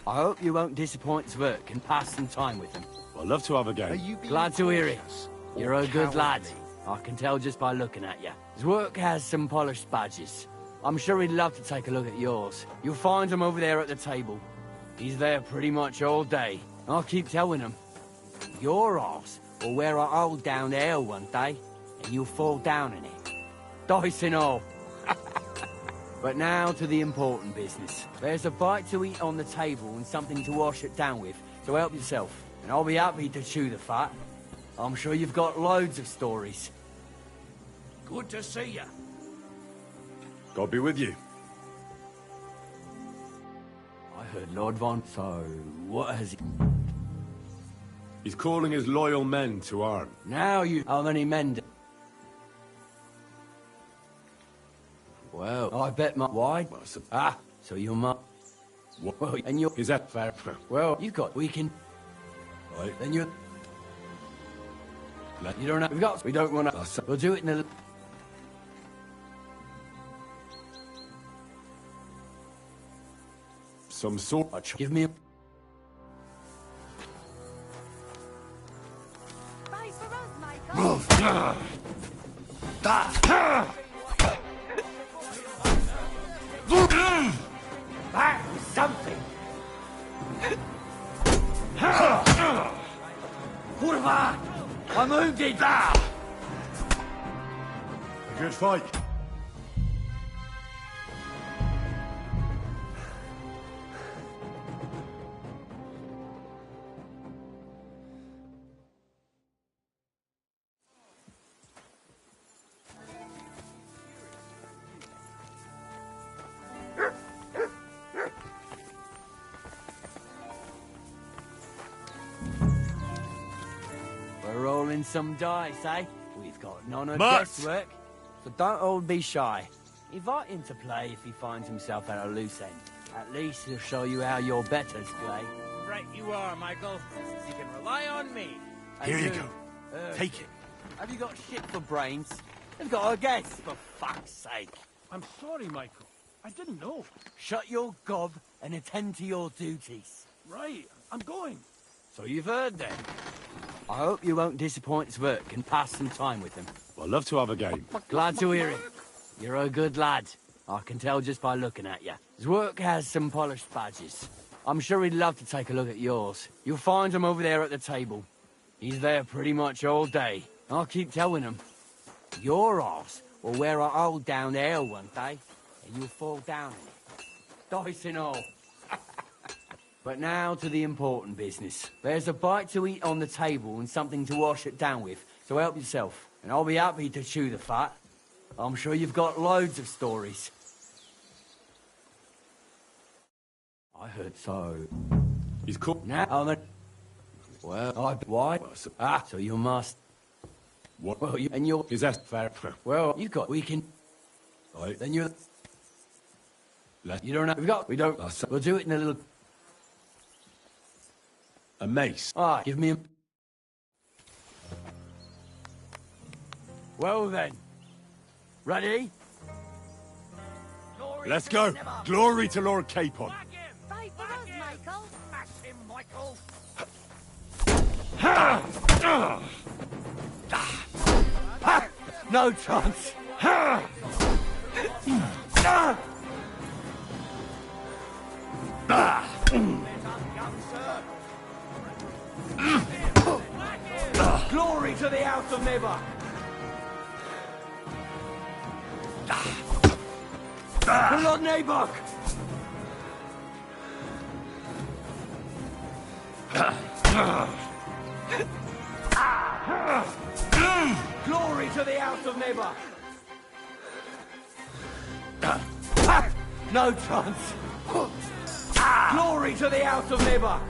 I hope you won't disappoint Zwerk and pass some time with him. I'd love to have a game. Are you being Glad to hear it. cautious You're or a good lad. cowardly? I can tell just by looking at you. Zwerk has some polished badges. I'm sure he'd love to take a look at yours. You'll find him over there at the table. He's there pretty much all day. I'll keep telling him. Your arse will wear a hole down there one day, and you'll fall down in it. Dice and all. But now to the important business. There's a bite to eat on the table and something to wash it down with, so help yourself. And I'll be happy to chew the fat. I'm sure you've got loads of stories. Good to see you. God be with you. I heard Lord Von... So, what has he... He's calling his loyal men to arm. Now you... How many men... Well, I bet my... Why? Well, so you're my... What? Well, and you're... Is that fair? Well, you've got... We can... Right. Then you're... You don't know... We've got... We don't want to... We'll do it in a... Some sort... Give me a... Bye for us, Michael. That was something! Kurva! I'm wounded! Good fight. We're rolling some dice, eh? We've got none of Mart! guesswork. So don't all be shy. Invite him to play if he finds himself at a loose end. At least he'll show you how your betters play. Right you are, Michael. You can rely on me. Here you And go. Take it. Have you got shit for brains? They've got a guess, for fuck's sake. I'm sorry, Michael. I didn't know. Shut your gob and attend to your duties. Right, I'm going. So you've heard then. I hope you won't disappoint Zwerk and pass some time with him. I'd love to have a game. Glad to hear it. You're a good lad. I can tell just by looking at you. Zwerk has some polished badges. I'm sure he'd love to take a look at yours. You'll find him over there at the table. He's there pretty much all day. I'll keep telling him. Your arse will wear a hole down there one day, and you'll fall down in it. Dice and all. But now to the important business. There's a bite to eat on the table and something to wash it down with, so help yourself. And I'll be happy to chew the fat. I'm sure you've got loads of stories. I heard so. He's cool. Now, well, why? So you must... What? Well, and you're... Is that fair? Well, you've got... We can... Right. Then you're... Let... You don't know... We've got... We don't... We'll do it in a little... A mace. Give me a... Well then. Ready? Let's go. Glory to Lord Capon. Bye for us, Michael. Smash him, Michael. No chance. Glory to the House of Never. Lord Nabok. Glory to the House of Never. No chance. Glory to the House of Never.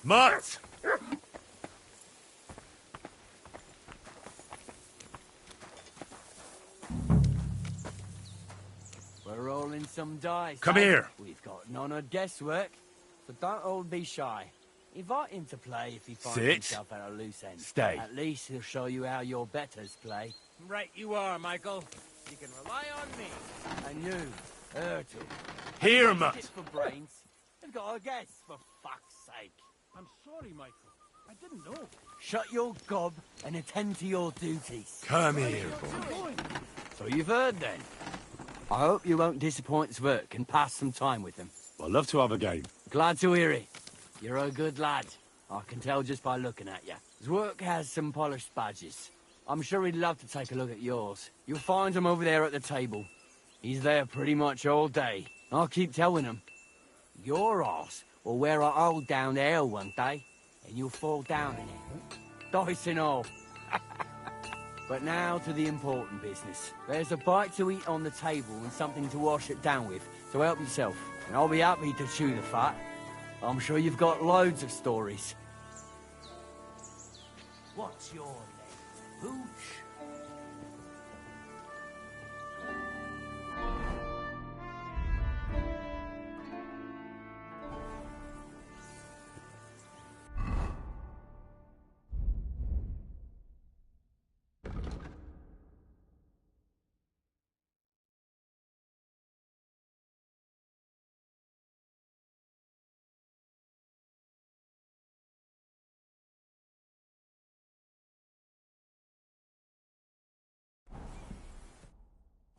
Mutt! We're rolling some dice. Come eh? here. We've got none of guesswork, so don't all be shy. Invite him to play if he finds Sit. himself at a loose end. Stay. At least he'll show you how your betters play. Right you are, Michael. You can rely on me. And you, Ertul. Here, Have you Mutt. shit for brains? You've got a guess, for fuck's sake. I'm sorry, Michael. I didn't know. Shut your gob and attend to your duties. Come here, I'm boy. going. So you've heard then? I hope you won't disappoint Zwerk and pass some time with him. I'd love to have a game. Glad to hear it. You're a good lad. I can tell just by looking at you. Zwerk has some polished badges. I'm sure he'd love to take a look at yours. You'll find him over there at the table. He's there pretty much all day. I'll keep telling him. Your arse will wear a hole down there one day, and you'll fall down in it. Dice and all. But now to the important business. There's a bite to eat on the table and something to wash it down with, so help yourself. And I'll be happy to chew the fat. I'm sure you've got loads of stories. What's your name? Hooch?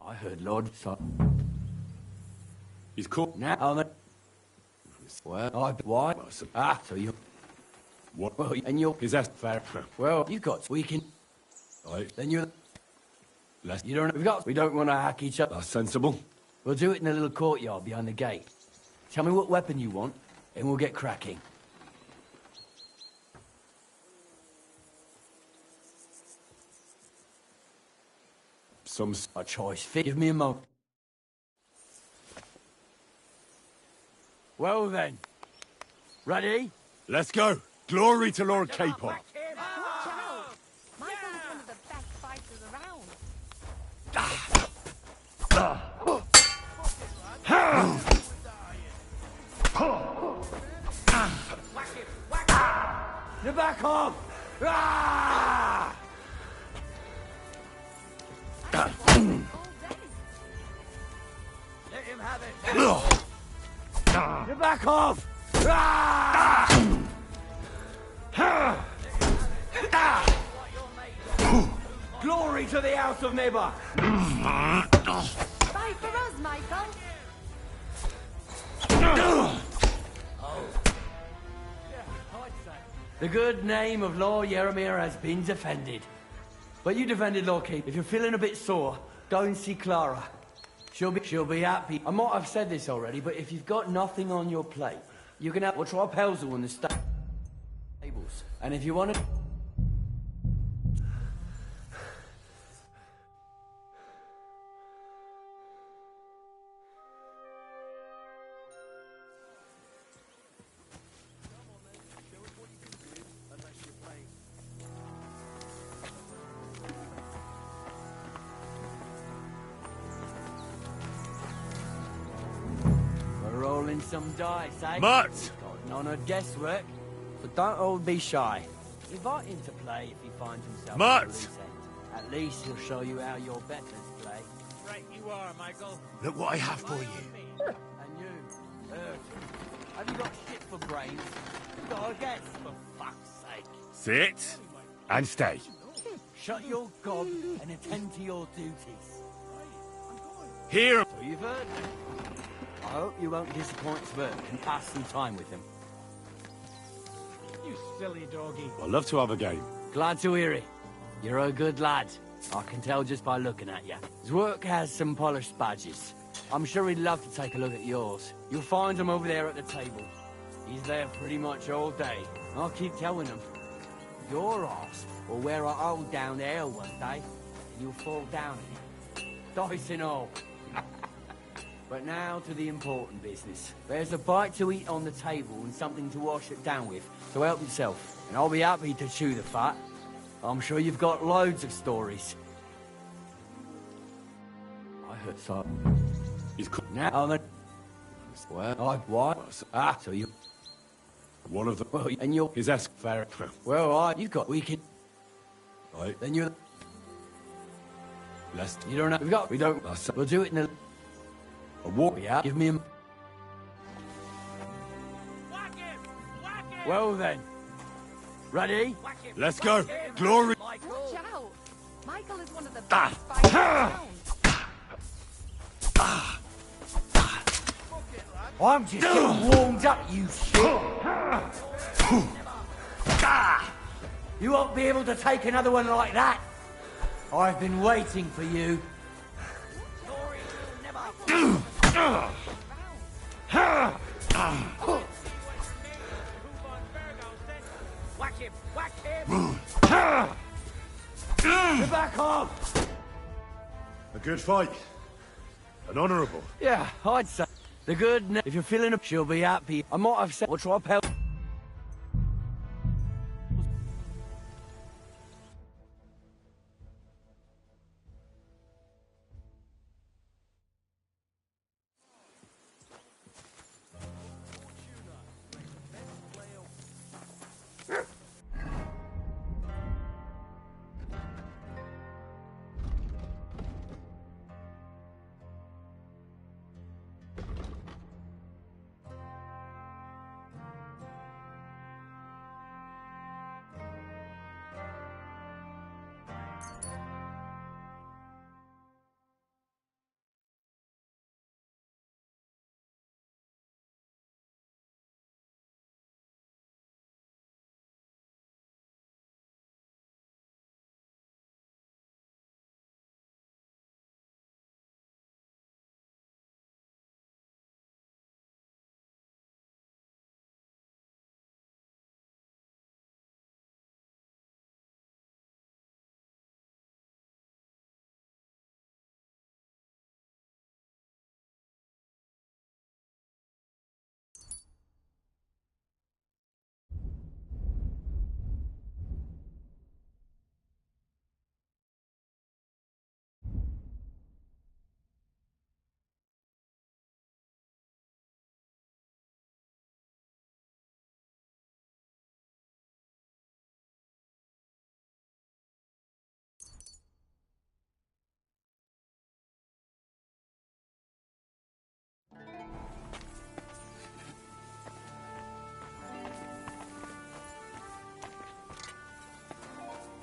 I heard Lord He's caught. Now, well, why? Ah, so you... What? Well, and you're... Is that fair? Well, you got... We can... Right. Then you're... Let's... You don't... We don't want to hack each other. That's sensible. We'll do it in the little courtyard behind the gate. Tell me what weapon you want, and we'll get cracking. A choice fit. Give me a moment. Well then. Ready? Let's go. Glory to Lord Capon. Watch out! Michael's one of the best fighters around. You're back off! Ah! Let him have it. You're back off! Ah! Glory to the House of Neighbor! Fight for us, Michael. The good name of Lord Yaramir has been defended. But you defended Lord Keep. If you're feeling a bit sore, go and see Clara. She'll be happy. I might have said this already, but if you've got nothing on your plate, you can have... We'll try Pelzel in the stables. And if you want to... Rolling some dice, eh? Mutt! Got none of guesswork, but don't all be shy. Invite him to play if he finds himself Mutt! at a loose end. At least he'll show you how your betters play. Right you are, Michael. Look what I have for you. And you, Ertul, have you got shit for brains? You've got a guess, for fuck's sake. Sit and stay. Shut your gob and attend to your duties. Here. So you've heard me. I hope you won't disappoint Zwerk and pass some time with him. You silly doggy. I'd love to have a game. Glad to hear it. You're a good lad. I can tell just by looking at you. Zwerk has some polished badges. I'm sure he'd love to take a look at yours. You'll find him over there at the table. He's there pretty much all day. I'll keep telling him. Your arse will wear a hole down there one day, and you'll fall down in it. Dice and all. But now to the important business. There's a bite to eat on the table and something to wash it down with, so help yourself. And I'll be happy to chew the fat. I'm sure you've got loads of stories. I heard so. He's now I'm a... Well, what? Ah, so you... One of the... Well, and you're... His ass... Fair. Well, you've got... We can... Right. Then you're... Lest... You don't know... We've got... We don't... We'll do it in a... A walk? Yeah, give me a... Well then. Ready? Let's go. Glory. Watch out. Michael is one of the best fighters around. I'm just getting warmed up, you shit. You won't be able to take another one like that. I've been waiting for you. Whack him! Whack him! Get back off! A good fight. An honourable. Yeah, I'd say. The good, if you're feeling up, she'll be happy. I might have said, we'll try help.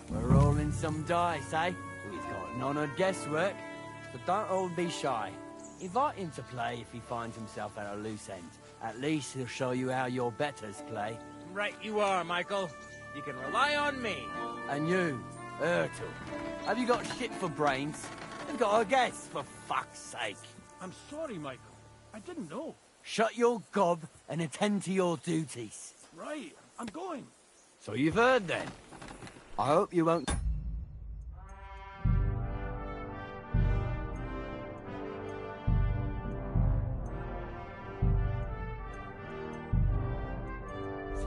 We're rolling some dice, eh? He's got none of guesswork, so don't all be shy. Invite him to play if he finds himself at a loose end. At least he'll show you how your betters play. Right you are, Michael. You can rely on me. And you, Ertl, have you got shit for brains? You've got a guess, for fuck's sake. I'm sorry, Michael. I didn't know. Shut your gob and attend to your duties. Right, I'm going. So you've heard then. I hope you won't...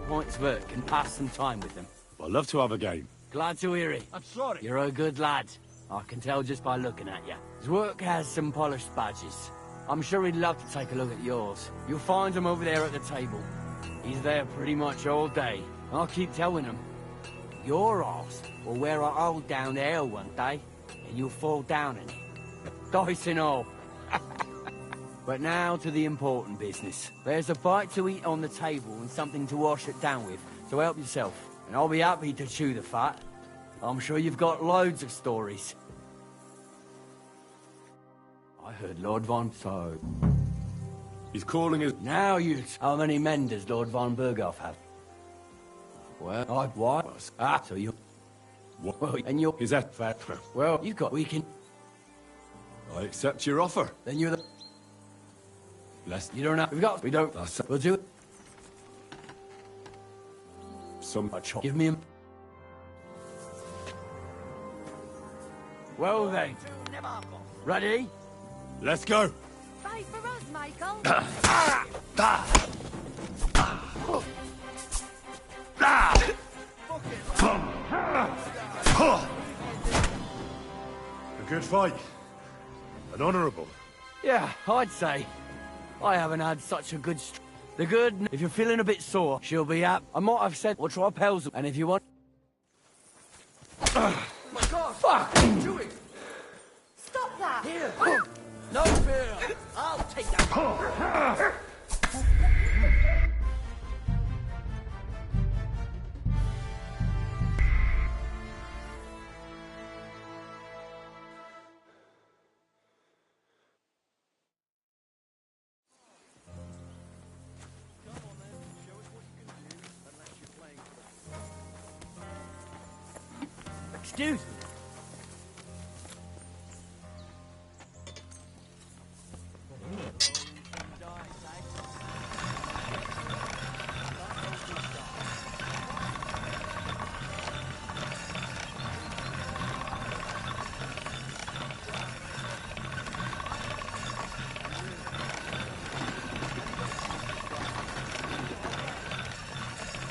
Points work and pass some time with them. I'd love to have a game. Glad to hear it. I'm sorry. You're a good lad. I can tell just by looking at you. His work has some polished badges. I'm sure he'd love to take a look at yours. You'll find him over there at the table. He's there pretty much all day. I'll keep telling him. Your arse will wear a hole down there one day, and you'll fall down in it. Dice and all. But now to the important business. There's a bite to eat on the table and something to wash it down with, so help yourself. And I'll be happy to chew the fat. I'm sure you've got loads of stories. I heard Lord Von... So... He's calling us... Now you... How many men does Lord Von Berghoff have? Well, what? Ah, so you... What? Well, and you're... Is that fair? Well, you've got... We can... I accept your offer. Then you're the... Lest... You don't know... We don't... That's... We'll do it. Some... Give me him. Well then. Ready? Let's go. Fight for us, Michael. A good fight. An honourable. Yeah, I'd say. I haven't had such a good The good, if you're feeling a bit sore, she'll be up. I might have said, we'll try Pels, and if you want... My God! Fuck! What are you doing? Stop that! Here! No fear! I'll take that! Excuse me.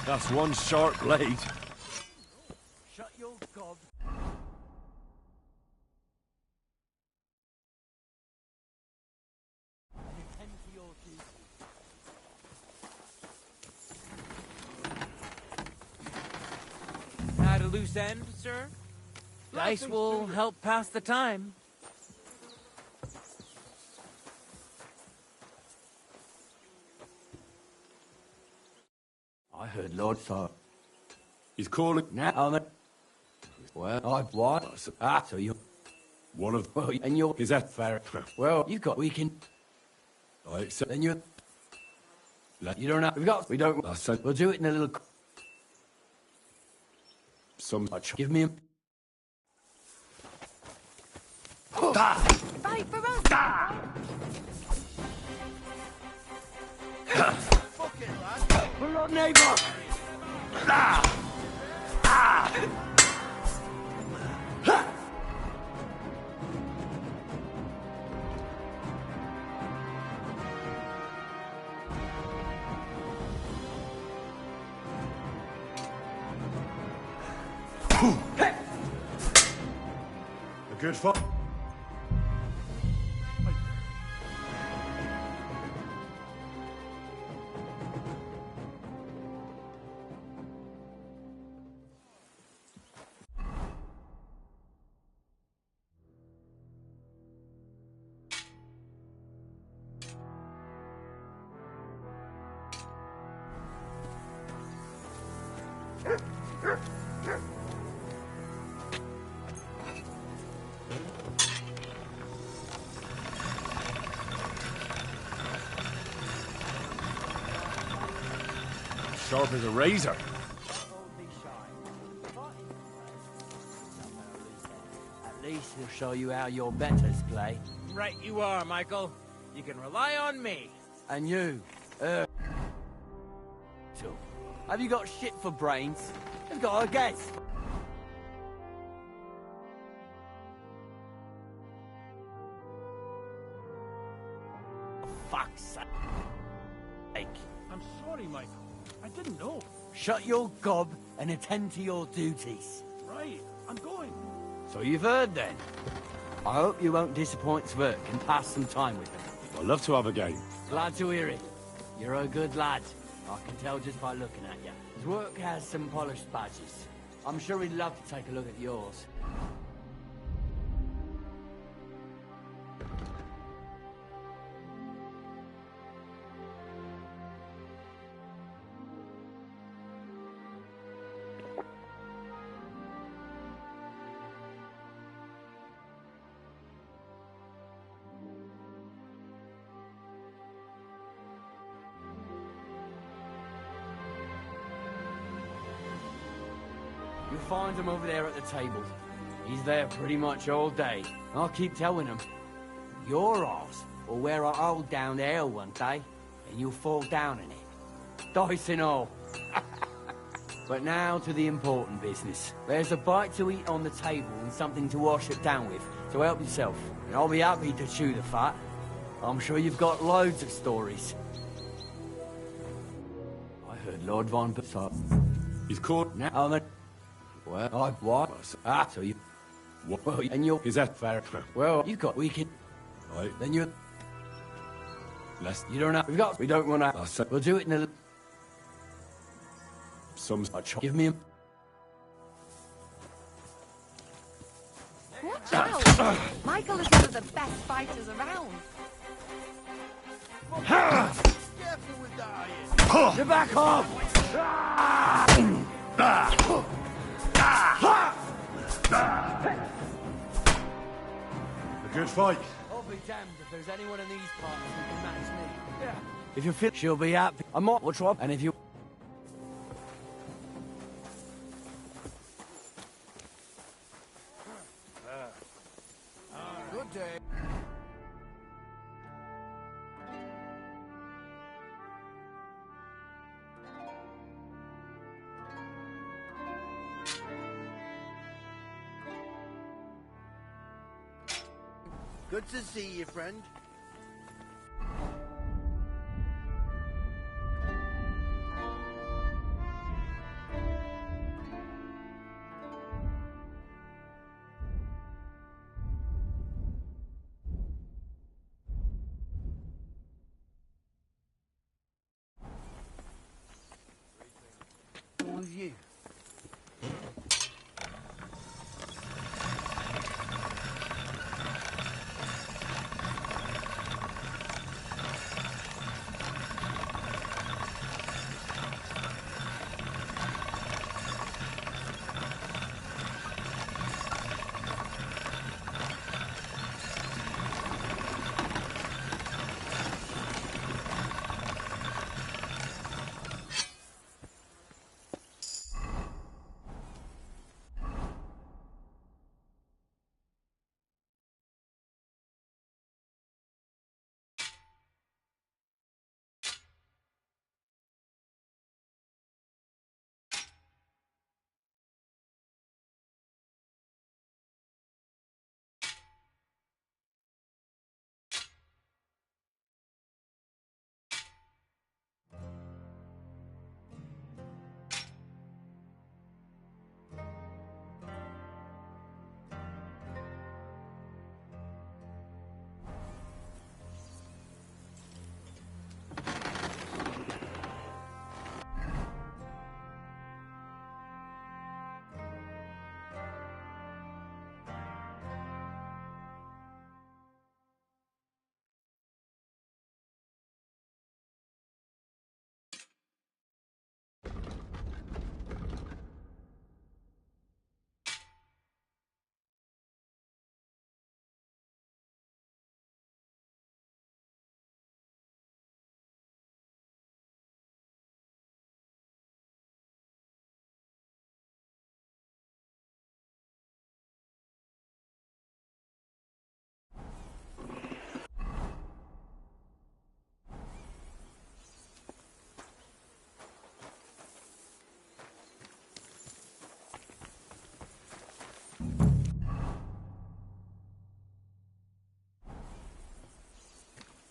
That's one sharp blade. Shut your gob. Attend to your duty. At a loose end, sir? Dice will help pass the time. I heard Lord Thor. He's calling. Now, well, I've what? So you... One of... Well, and you're... Is that... Fair. Well, you've got... We can... I accept... Then you're... You don't have... We don't... I said... We'll do it in a little... Some... Give me a... Fight for us! Fuck it, lad! We're not neighbour! A good fight. Sharp as a razor. At least he'll show you how your betters play. Right you are, Michael. You can rely on me. And you, have you got shit for brains? I've got a guess. Fuck's sake. I'm sorry, Michael. I didn't know. Shut your gob and attend to your duties. Right, I'm going. So you've heard then. I hope you won't disappoint Sverk and pass some time with him. I'd love to have a game. Glad to hear it. You're a good lad. I can tell just by looking at you. His work has some polished badges. I'm sure he'd love to take a look at yours. You'll find him over there at the table. He's there pretty much all day. I'll keep telling him. Your arse will wear a hole down there one day, and you'll fall down in it. Dice and all. But now to the important business. There's a bite to eat on the table and something to wash it down with, so help yourself. And I'll be happy to chew the fat. I'm sure you've got loads of stories. I heard Lord Von Bussard. He's caught now. Well, what? So you... What? Well, and you're... Is that fair? Well, you've got weekend. Right. Then you're... Let's... You don't know... We don't want to... We'll do it in a... Some... Give me a... Watch out! Michael is one of the best fighters around. Careful with that. Get back off! A good fight. I'll be damned if there's anyone in these parts who can match me. Yeah. If you're fit, she'll be happy. I'm not. We'll try. And if you... Good day. Good to see you, friend. What was you?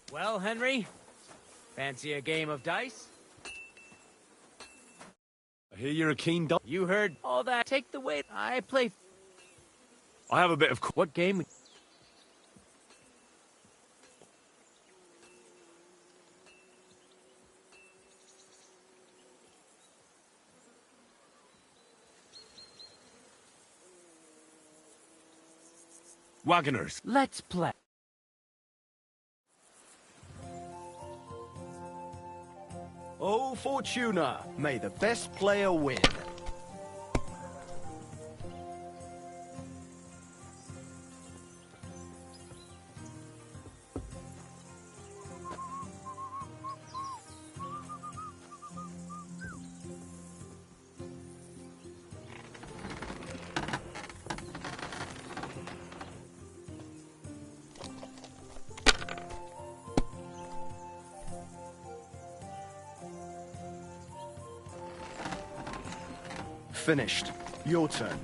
Well, Henry, fancy a game of dice? I hear you're a keen dog. You heard all that. Take the weight. I play... I have a bit of... What game? Wagoners. Let's play. Oh, Fortuna, may the best player win. Finished. Your turn.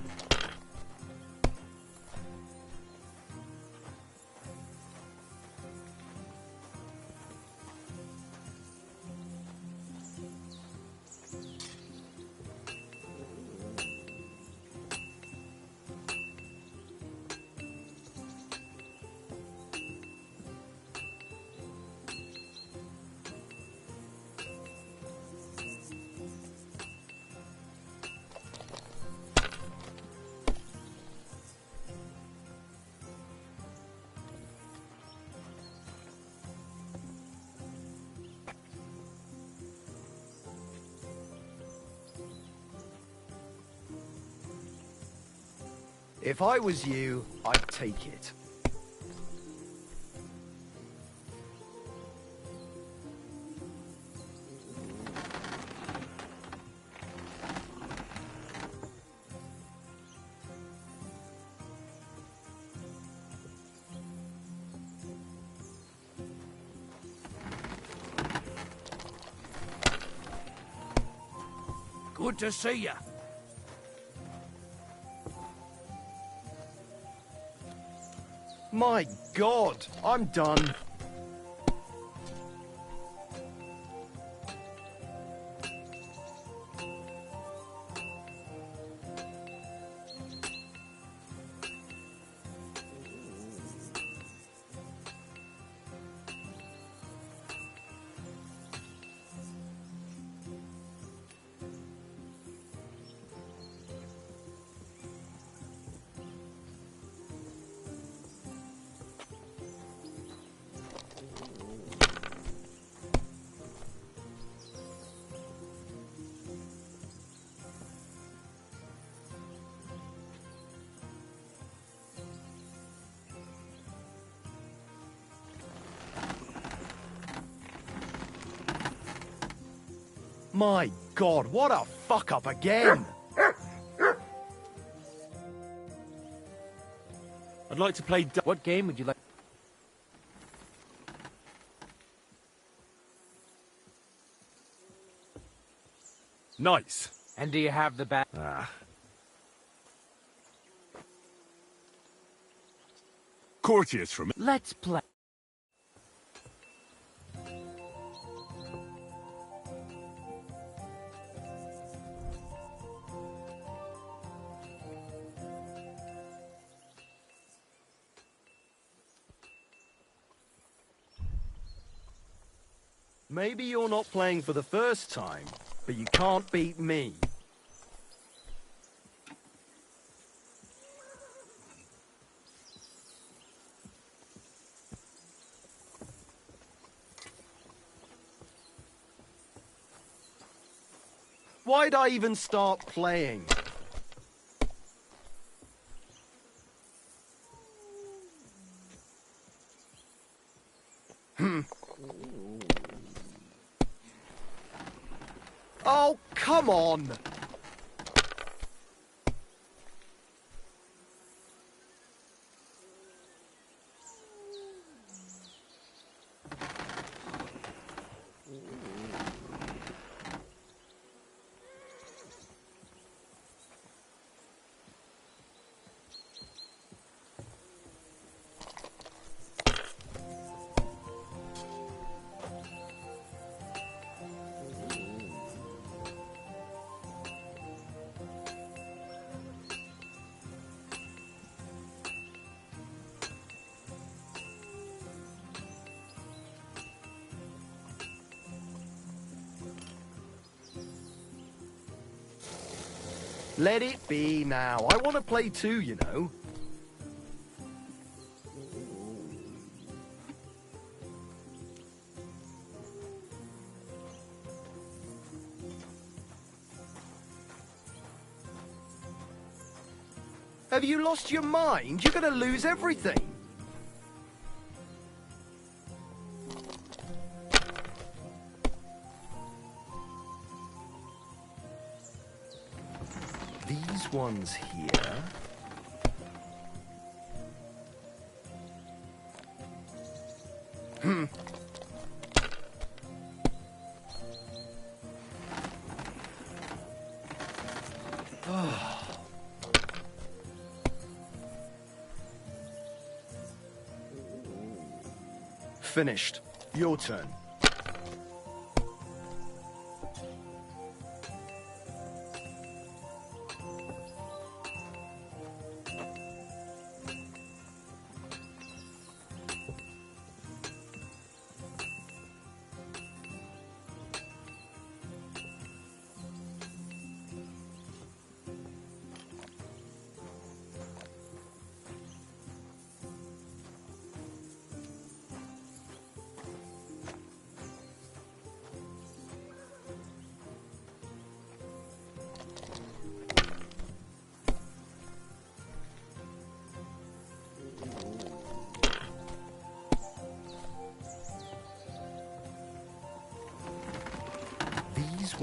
If I was you, I'd take it. Good to see you. My God, I'm done. My God, what a fuck up again! I'd like to play... What game would you like? Nice. And do you have the bat? Ah. Courteous from... Let's play. Maybe you're not playing for the first time, but you can't beat me. Why'd I even start playing? Oh, come on! Let it be now. I want to play too, you know. Have you lost your mind? You're going to lose everything. These ones here. Finished. Your turn.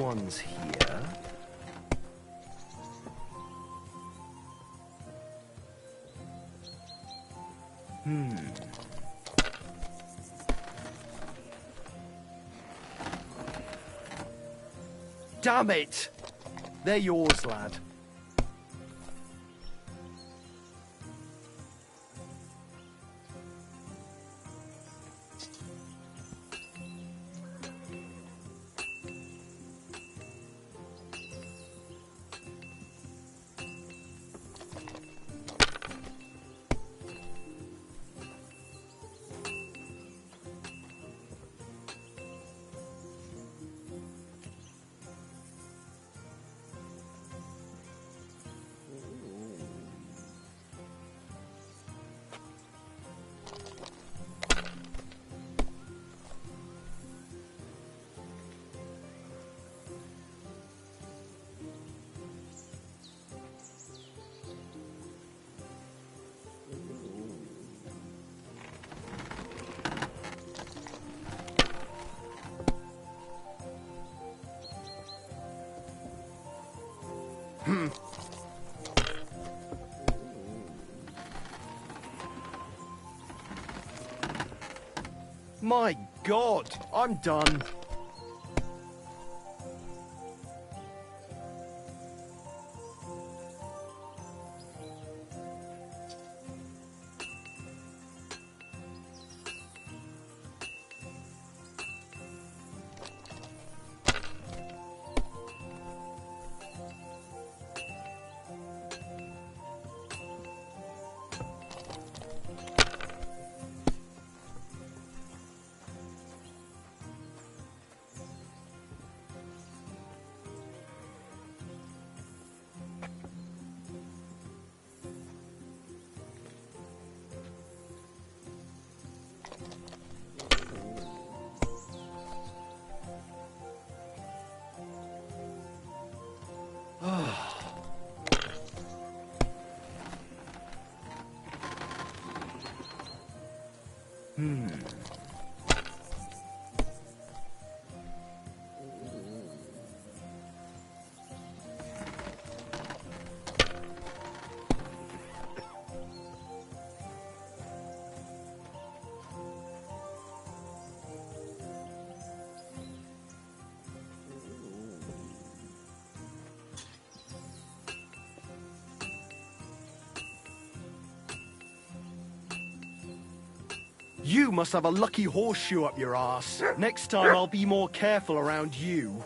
one's here. Damn it! They're yours, lad. My God, I'm done. You must have a lucky horseshoe up your ass. Next time I'll be more careful around you.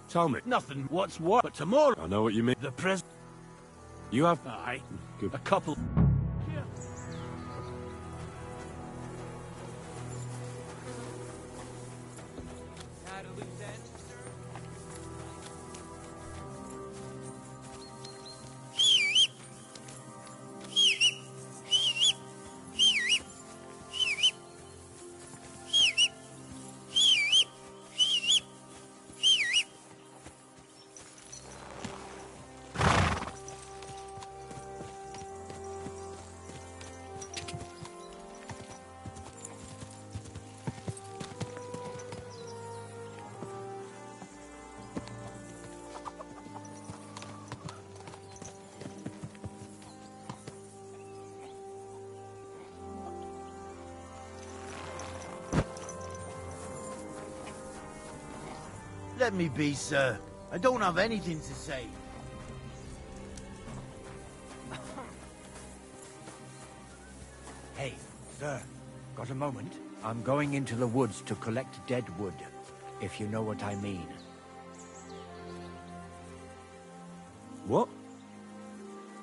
Tell me. Nothing. What's what? But tomorrow. I know what you mean. The pres. You have... Aye. Good. A couple. Let me be, sir. I don't have anything to say. Hey, sir. Got a moment? I'm going into the woods to collect dead wood, if you know what I mean. What?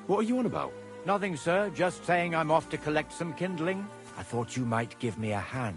What are you on about? Nothing, sir. Just saying I'm off to collect some kindling. I thought you might give me a hand.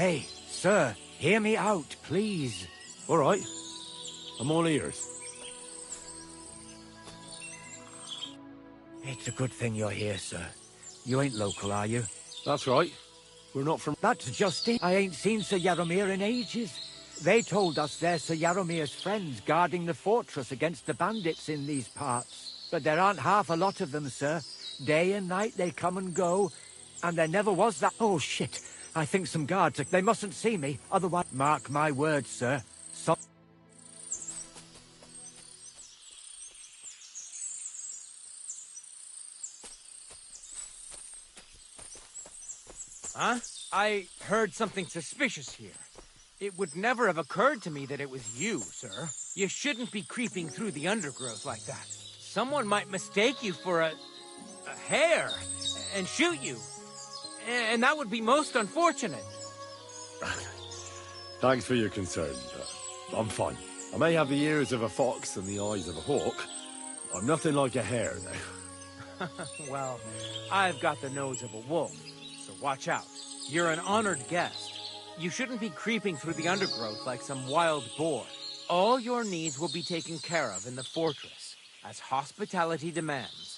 Hey, sir, hear me out, please. All right. I'm all ears. It's a good thing you're here, sir. You ain't local, are you? That's right. We're not from... That's just it. I ain't seen Sir Yaromir in ages. They told us they're Sir Yaromir's friends guarding the fortress against the bandits in these parts. But there aren't half a lot of them, sir. Day and night they come and go, and there never was that... Oh, shit. I think some guards... They mustn't see me, otherwise... Mark my words, sir. Huh? I heard something suspicious here. It would never have occurred to me that it was you, sir. You shouldn't be creeping through the undergrowth like that. Someone might mistake you for a hare and shoot you. And that would be most unfortunate. Thanks for your concern. I'm fine. I may have the ears of a fox and the eyes of a hawk. I'm nothing like a hare, though. Well, I've got the nose of a wolf, so watch out. You're an honored guest. You shouldn't be creeping through the undergrowth like some wild boar. All your needs will be taken care of in the fortress, as hospitality demands.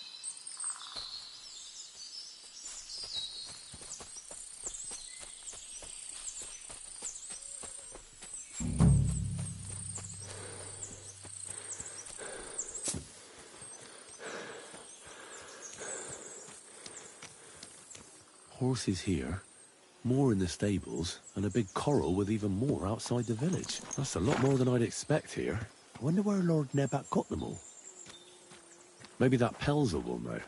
Horses here, more in the stables, and a big corral with even more outside the village. That's a lot more than I'd expect here. I wonder where Lord Nebat got them all. Maybe that Pelzer will know.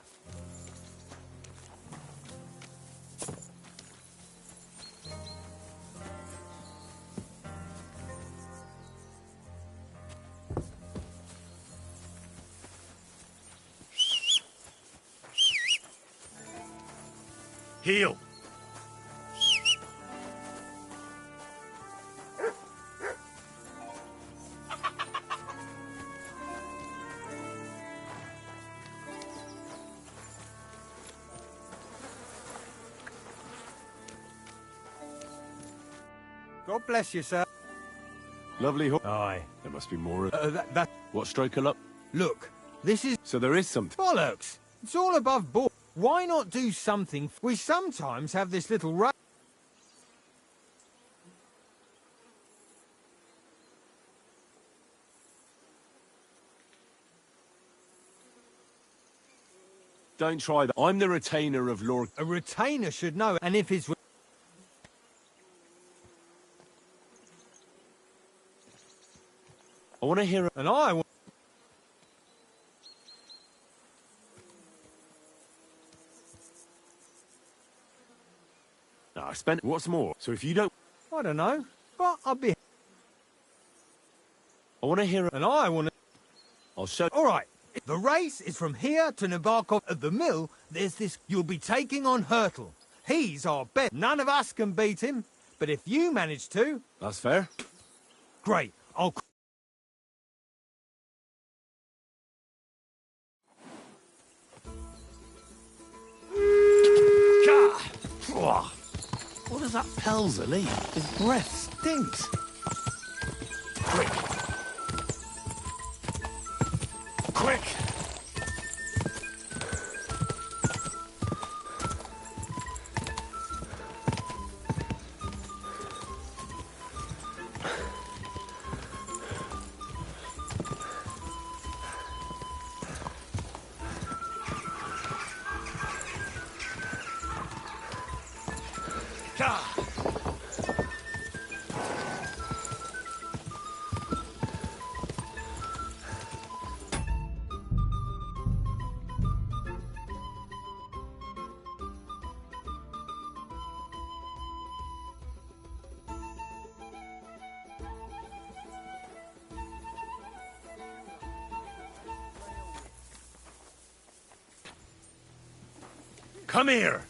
Heel! God bless you, sir. Lovely horse. Aye. There must be more of... That... What, stroke a luck? Look, this is... So there is something... Bollocks! It's all above board. Why not do something? We sometimes have this little race. Don't try that. I'm the retainer of Lord... A retainer should know, and if his... I want to hear... And I want... No, I spent... What's more? So if you don't... I don't know, but I'll be... I want to hear... And I want to... I'll show... All right. The race is from here to Nabokov. At the mill, there's this... You'll be taking on Hurtle. He's our best. None of us can beat him. But if you manage to... That's fair. Great. I'll... What does that Pelzer leave? His breath stinks. Quick. Quick! Come here!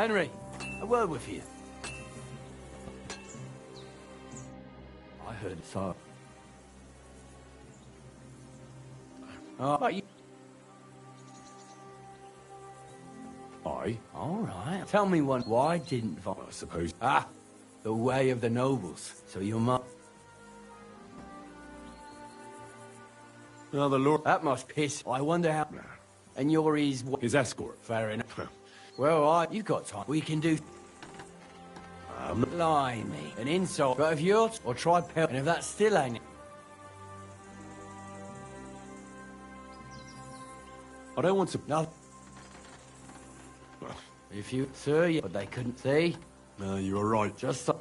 Henry, a word with you. I heard so. Oh, but you... All right. Tell me one. Why didn't I suppose... Ah, the way of the nobles. So your mum... Now the Lord... That must piss. I wonder how... And you're his... His escort. Fair enough. Well, you've got time. We can do... Blimey. An insult. But if you're... Or try pell... And if that still ain't... I don't want to... No. If you... Sir, you... But they couldn't see. No, you were right. Just... So...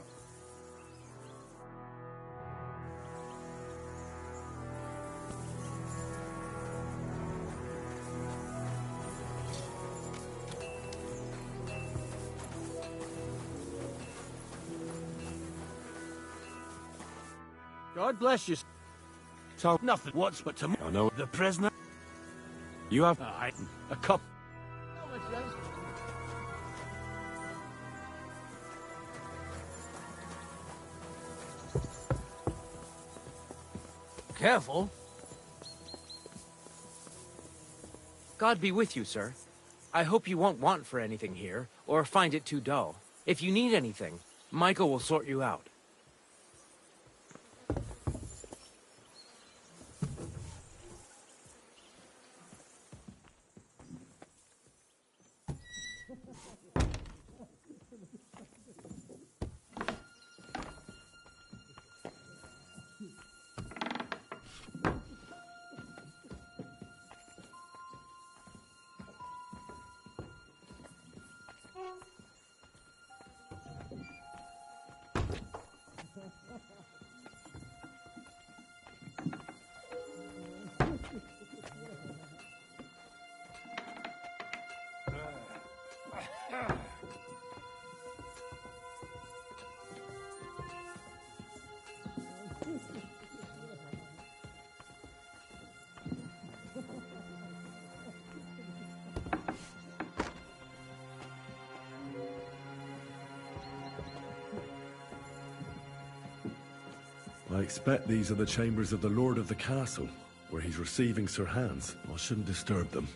God bless you. So nothing. What's but tomorrow? I know. The prisoner. You have... a cup. Careful. God be with you, sir. I hope you won't want for anything here, or find it too dull. If you need anything, Michael will sort you out. I expect these are the chambers of the Lord of the Castle, where he's receiving Sir Hans. I shouldn't disturb them.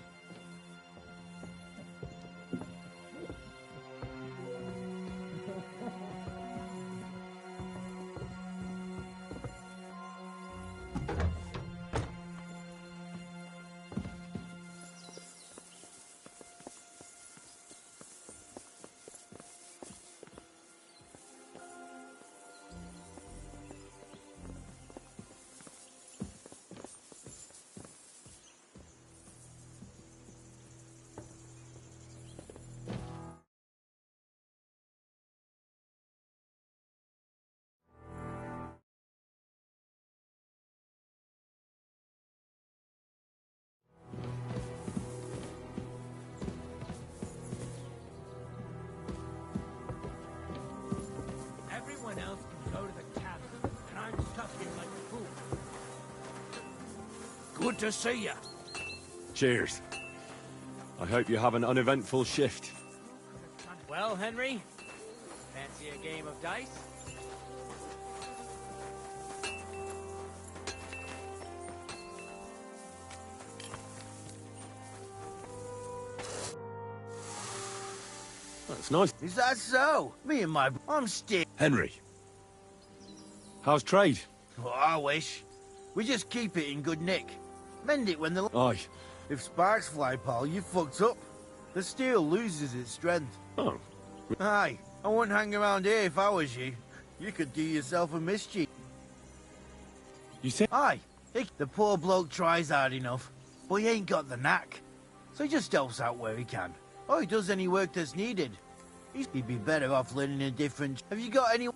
Everyone else can go to the castle, and I'm stuck here like a fool. Good to see you. Cheers. I hope you have an uneventful shift. Well, Henry, fancy a game of dice? That's nice. Is that so? Me and my... I'm still... Henry. How's trade? Oh, I wish. We just keep it in good nick. Mend it when the... Aye. If sparks fly, pal, you fucked up. The steel loses its strength. Oh. Aye. I wouldn't hang around here if I was you. You could do yourself a mischief. You said... Aye. The poor bloke tries hard enough, but he ain't got the knack. So he just helps out where he can. Or he does any work that's needed. He'd be better off learning a different... Have you got any...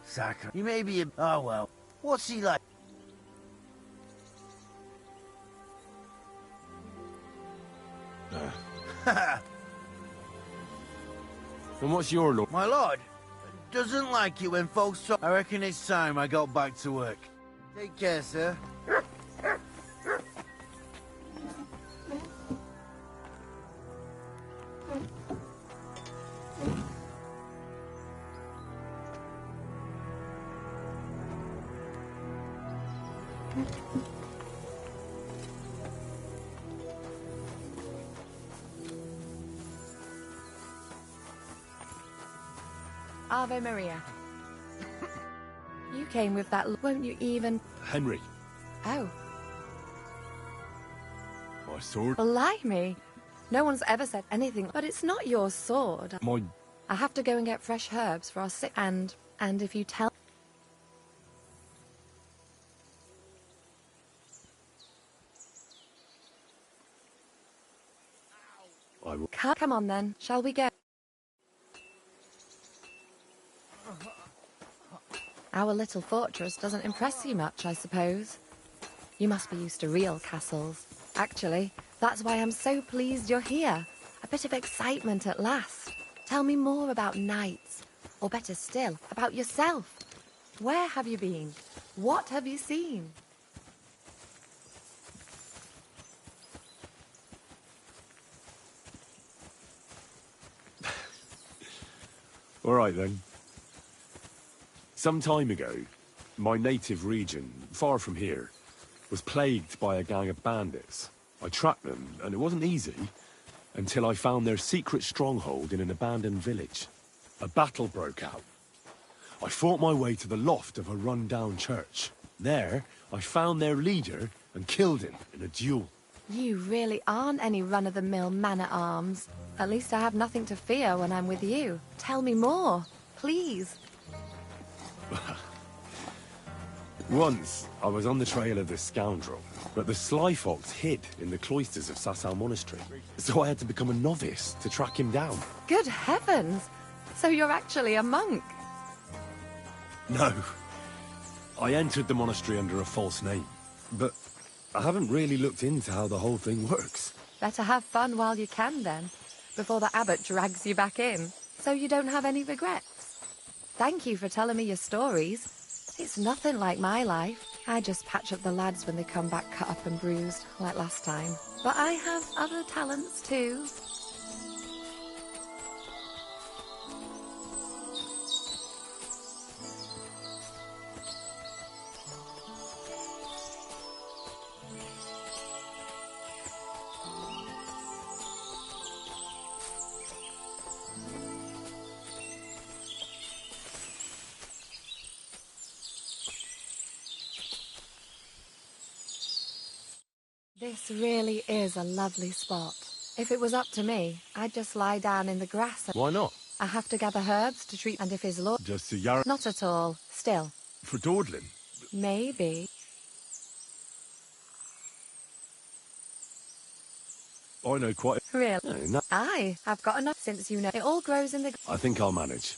Saka. He may be a... Oh, well. What's he like? And what's your lord? My lord doesn't like it when folks talk. I reckon it's time I got back to work. Take care, sir. Ave Maria. You came with that, won't you even... Henry, Oh, my sword. blimey. No one's ever said anything, but it's not your sword. My... I have to go and get fresh herbs for our sick, and if you tell... I will... Come on then, shall we go? Our little fortress doesn't impress you much, I suppose. You must be used to real castles. Actually, that's why I'm so pleased you're here. A bit of excitement at last. Tell me more about knights, or better still, about yourself. Where have you been? What have you seen? All right, then. Some time ago, my native region, far from here, was plagued by a gang of bandits. I tracked them, and it wasn't easy, until I found their secret stronghold in an abandoned village. A battle broke out. I fought my way to the loft of a run-down church. There, I found their leader and killed him in a duel. You really aren't any run-of-the-mill man-at-arms. At least I have nothing to fear when I'm with you. Tell me more, please. Once, I was on the trail of this scoundrel, but the sly fox hid in the cloisters of Sasau Monastery. So I had to become a novice to track him down. Good heavens! So you're actually a monk? No. I entered the monastery under a false name, but I haven't really looked into how the whole thing works. Better have fun while you can, then, before the abbot drags you back in, so you don't have any regrets. Thank you for telling me your stories. It's nothing like my life. I just patch up the lads when they come back cut up and bruised, like last time. But I have other talents, too. This really is a lovely spot. If it was up to me, I'd just lie down in the grass. Why not? I have to gather herbs to treat, and if his lord... Just to Yarrow... Not at all. Still. For dawdling? Maybe. I know quite... Really? No. Aye, I've got enough since you know it all grows in the... I think I'll manage.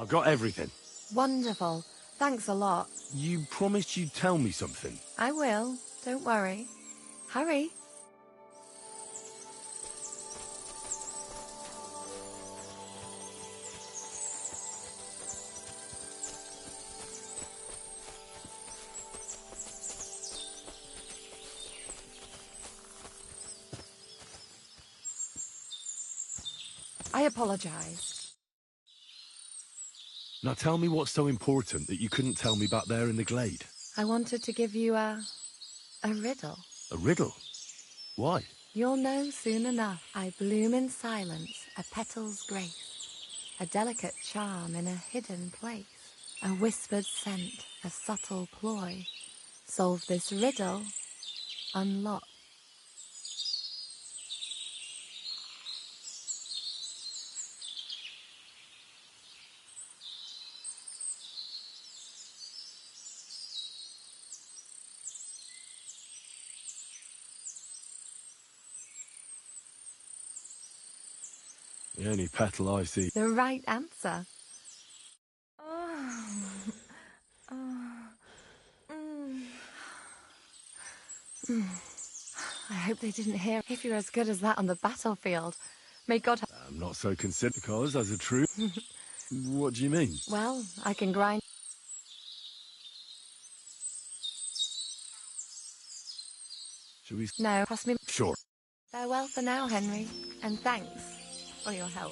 I've got everything. Wonderful. Thanks a lot. You promised you'd tell me something. I will. Don't worry. Hurry. I apologize. Now tell me what's so important that you couldn't tell me back there in the glade. I wanted to give you a riddle. A riddle? Why? You'll know soon enough. I bloom in silence, a petal's grace, a delicate charm in a hidden place, a whispered scent, a subtle ploy. Solve this riddle, unlock. The only petal I see. The right answer. I hope they didn't hear. If you're as good as that on the battlefield, may God. I'm not so considered because, as a truth. What do you mean? Well, I can grind. Should we? No, pass me. Sure. Farewell for now, Henry, and thanks for your help.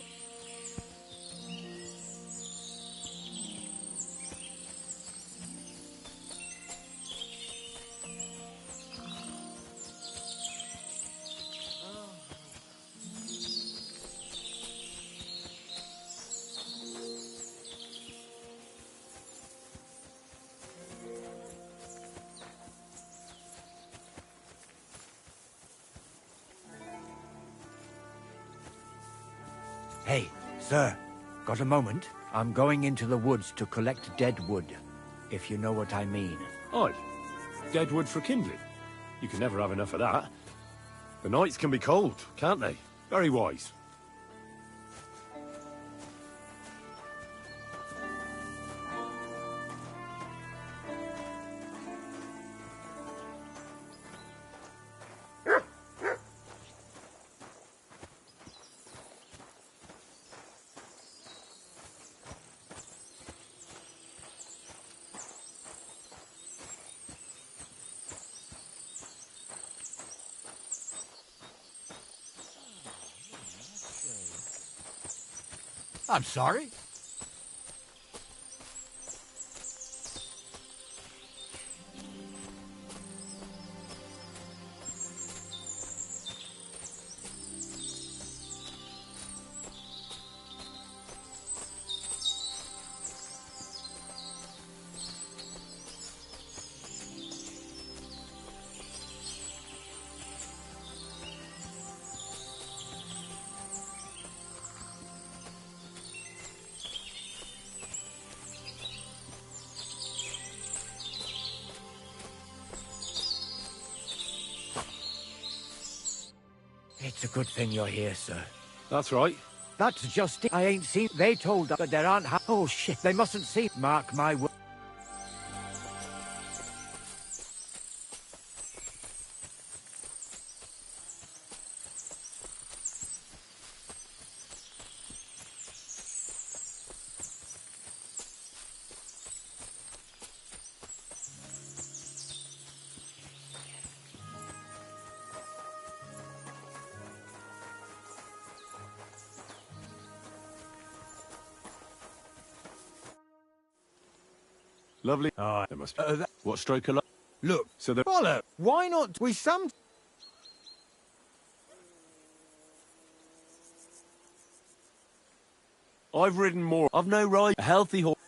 Hey, sir, got a moment? I'm going into the woods to collect dead wood, if you know what I mean. Aye. Dead wood for kindling. You can never have enough of that. The nights can be cold, can't they? Very wise. I'm sorry. It's a good thing you're here, sir. That's right. That's just it. I ain't seen. They told us, but there aren't. Oh shit! They mustn't see. Mark my word. Lovely. Ah, there must be. What stroke of luck? Look, So the Bollocks, why not we some... I've ridden more. I've no right. A healthy horse.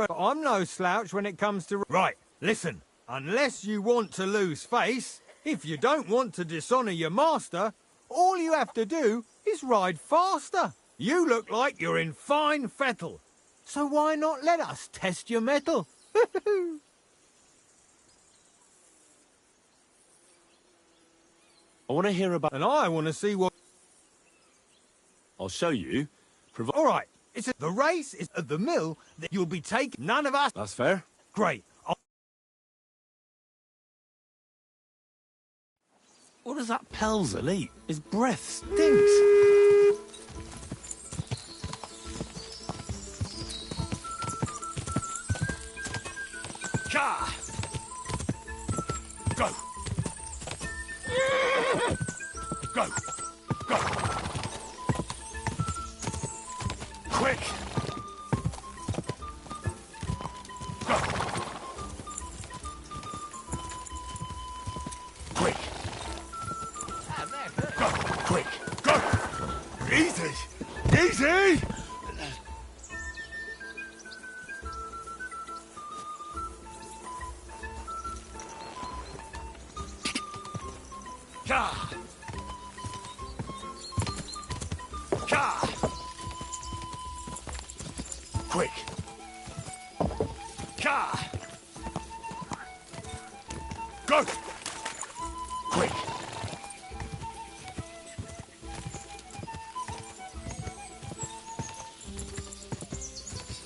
I'm no slouch when it comes to... Right, listen. Unless you want to lose face, if you don't want to dishonour your master, all you have to do is ride faster. You look like you're in fine fettle. So why not let us test your mettle? I want to hear about... And I want to see what... I'll show you. All right, The race is at the mill that you'll be taking. None of us. That's fair. Great. What does that Pelzer eat? His breath stinks. Ka! Go! Go! Go! Quick! Go! Quick! Go! Quick! Go! Easy! Easy! Ka! Ka! Quick! Ka! Go! Quick!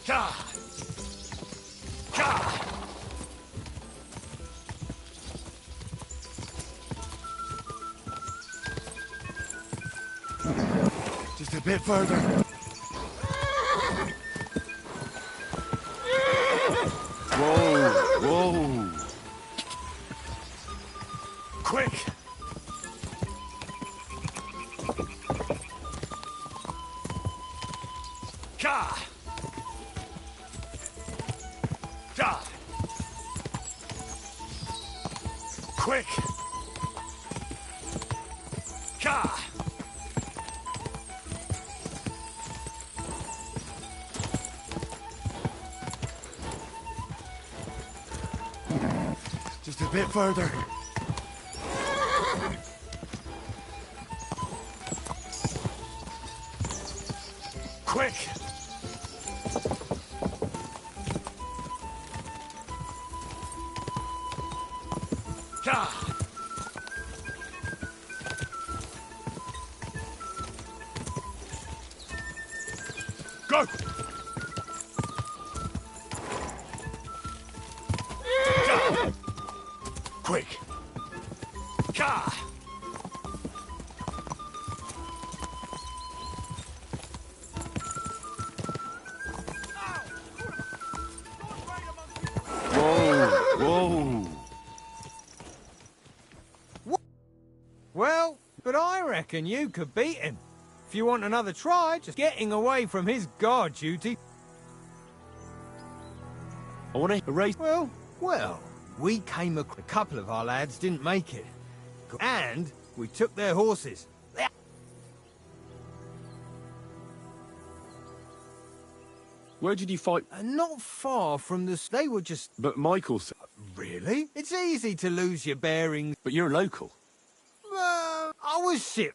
Ka! Ka! Just a bit further. Whoa, whoa. Quick! Ka! Ka! Quick! Ka! Just a bit further. Quick! Ka! Go! Ka! Quick! Ka! Whoa, whoa. Well, but I reckon you could beat him. If you want another try, just getting away from his guard duty. I want to erase. Well, we came across a couple of our lads didn't make it. And we took their horses. Where did you fight? Not far from this. They were just... But Michael said... Really? It's easy to lose your bearings. But you're local. I was shit.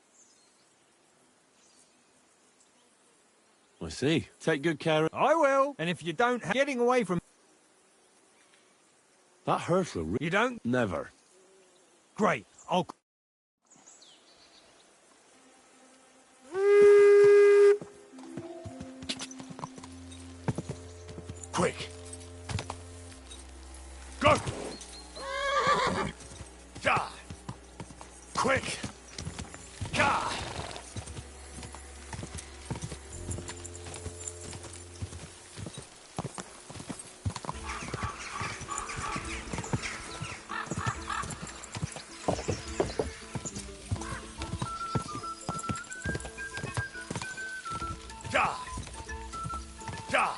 I see. Take good care of... I will. And if you don't... Getting away from... That hurtler... You don't? Never. Great. I'll... Quick! Go! Ka! Quick! Ka! Ka! Ka!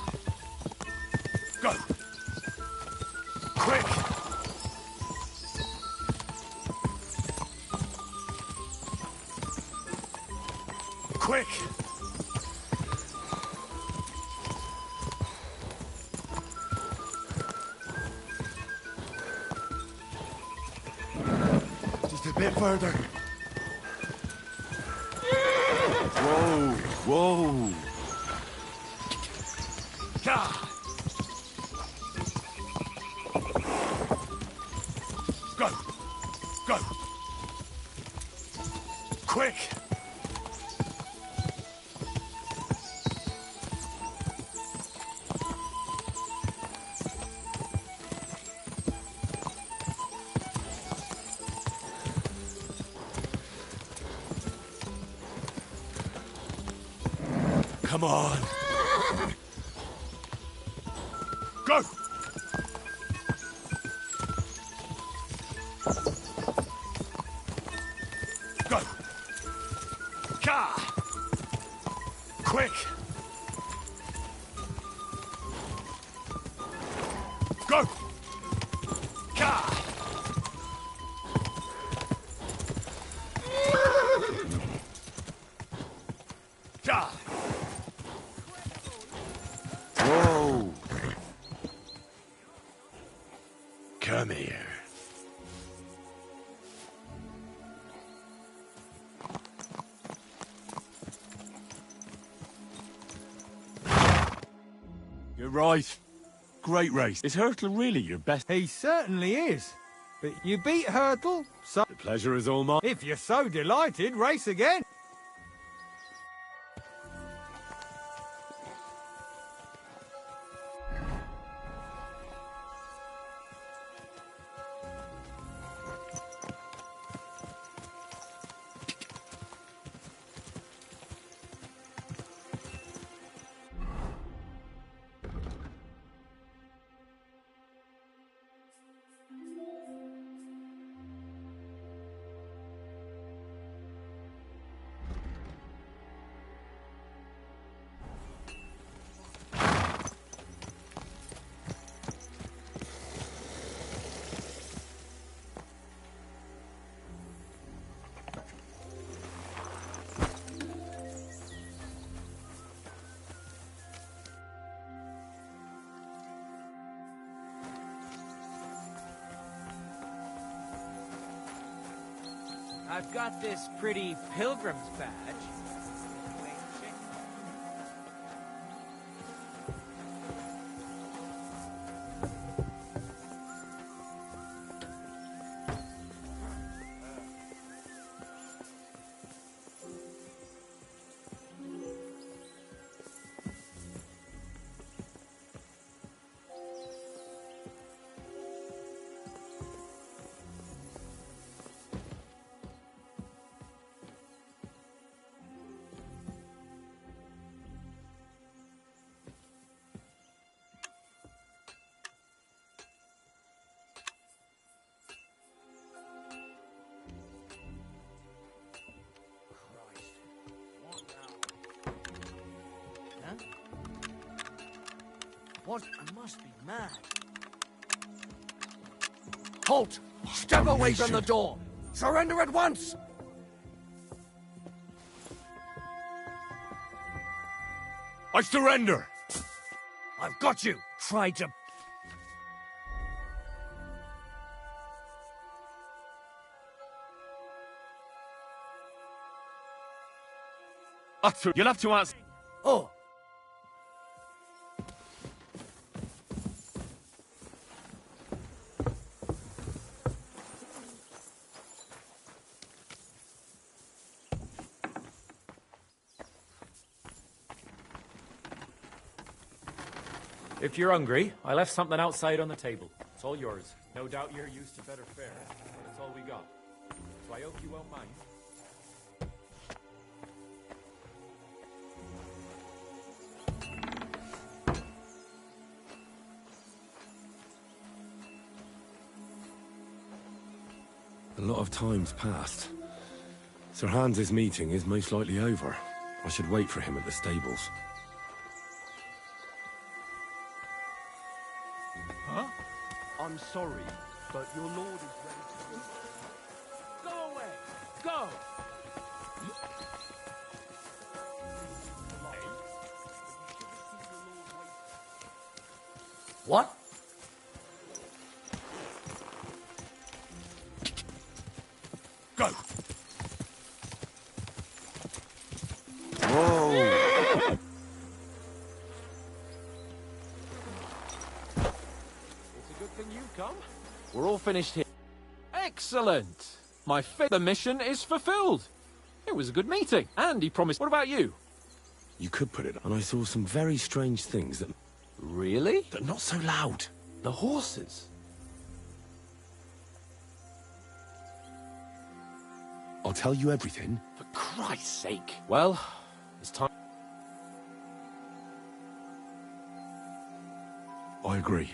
Go! Quick! Quick! Just a bit further. Whoa, whoa. Ka! Go! Go! Quick! Come on. Go! Go! Ka! Quick! Go! Ka! Ka! Whoa! Come here. You're right. Great race. Is Hurtle really your best? He certainly is. But you beat Hurtle, so... The pleasure is all mine. If you're so delighted, race again. I've got this pretty pilgrim's badge. What? I must be mad. Halt! Step away from the door! Surrender at once! I surrender! I've got you! Try to... You'll have to answer. Oh! If you're hungry, I left something outside on the table. It's all yours. No doubt you're used to better fare, but it's all we got. So I hope you won't mind. A lot of time's passed. Sir Hans's meeting is most likely over. I should wait for him at the stables. Huh? I'm sorry, but your lord is ready to... Go away! Go! What? Go! Whoa! It's a good thing you've come. We're all finished here. Excellent! The mission is fulfilled. It was a good meeting, and he promised... What about you? You could put it, and I saw some very strange things that... Really? But not so loud. The horses? I'll tell you everything. For Christ's sake. Well, it's time... I agree.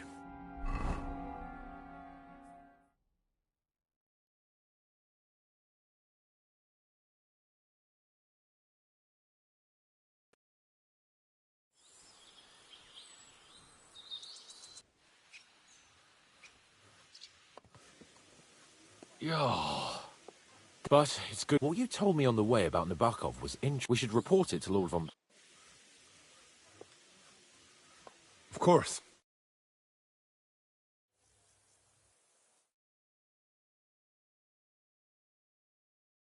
Yeah. But it's good. What you told me on the way about Nabokov was we should report it to Lord von... Of course.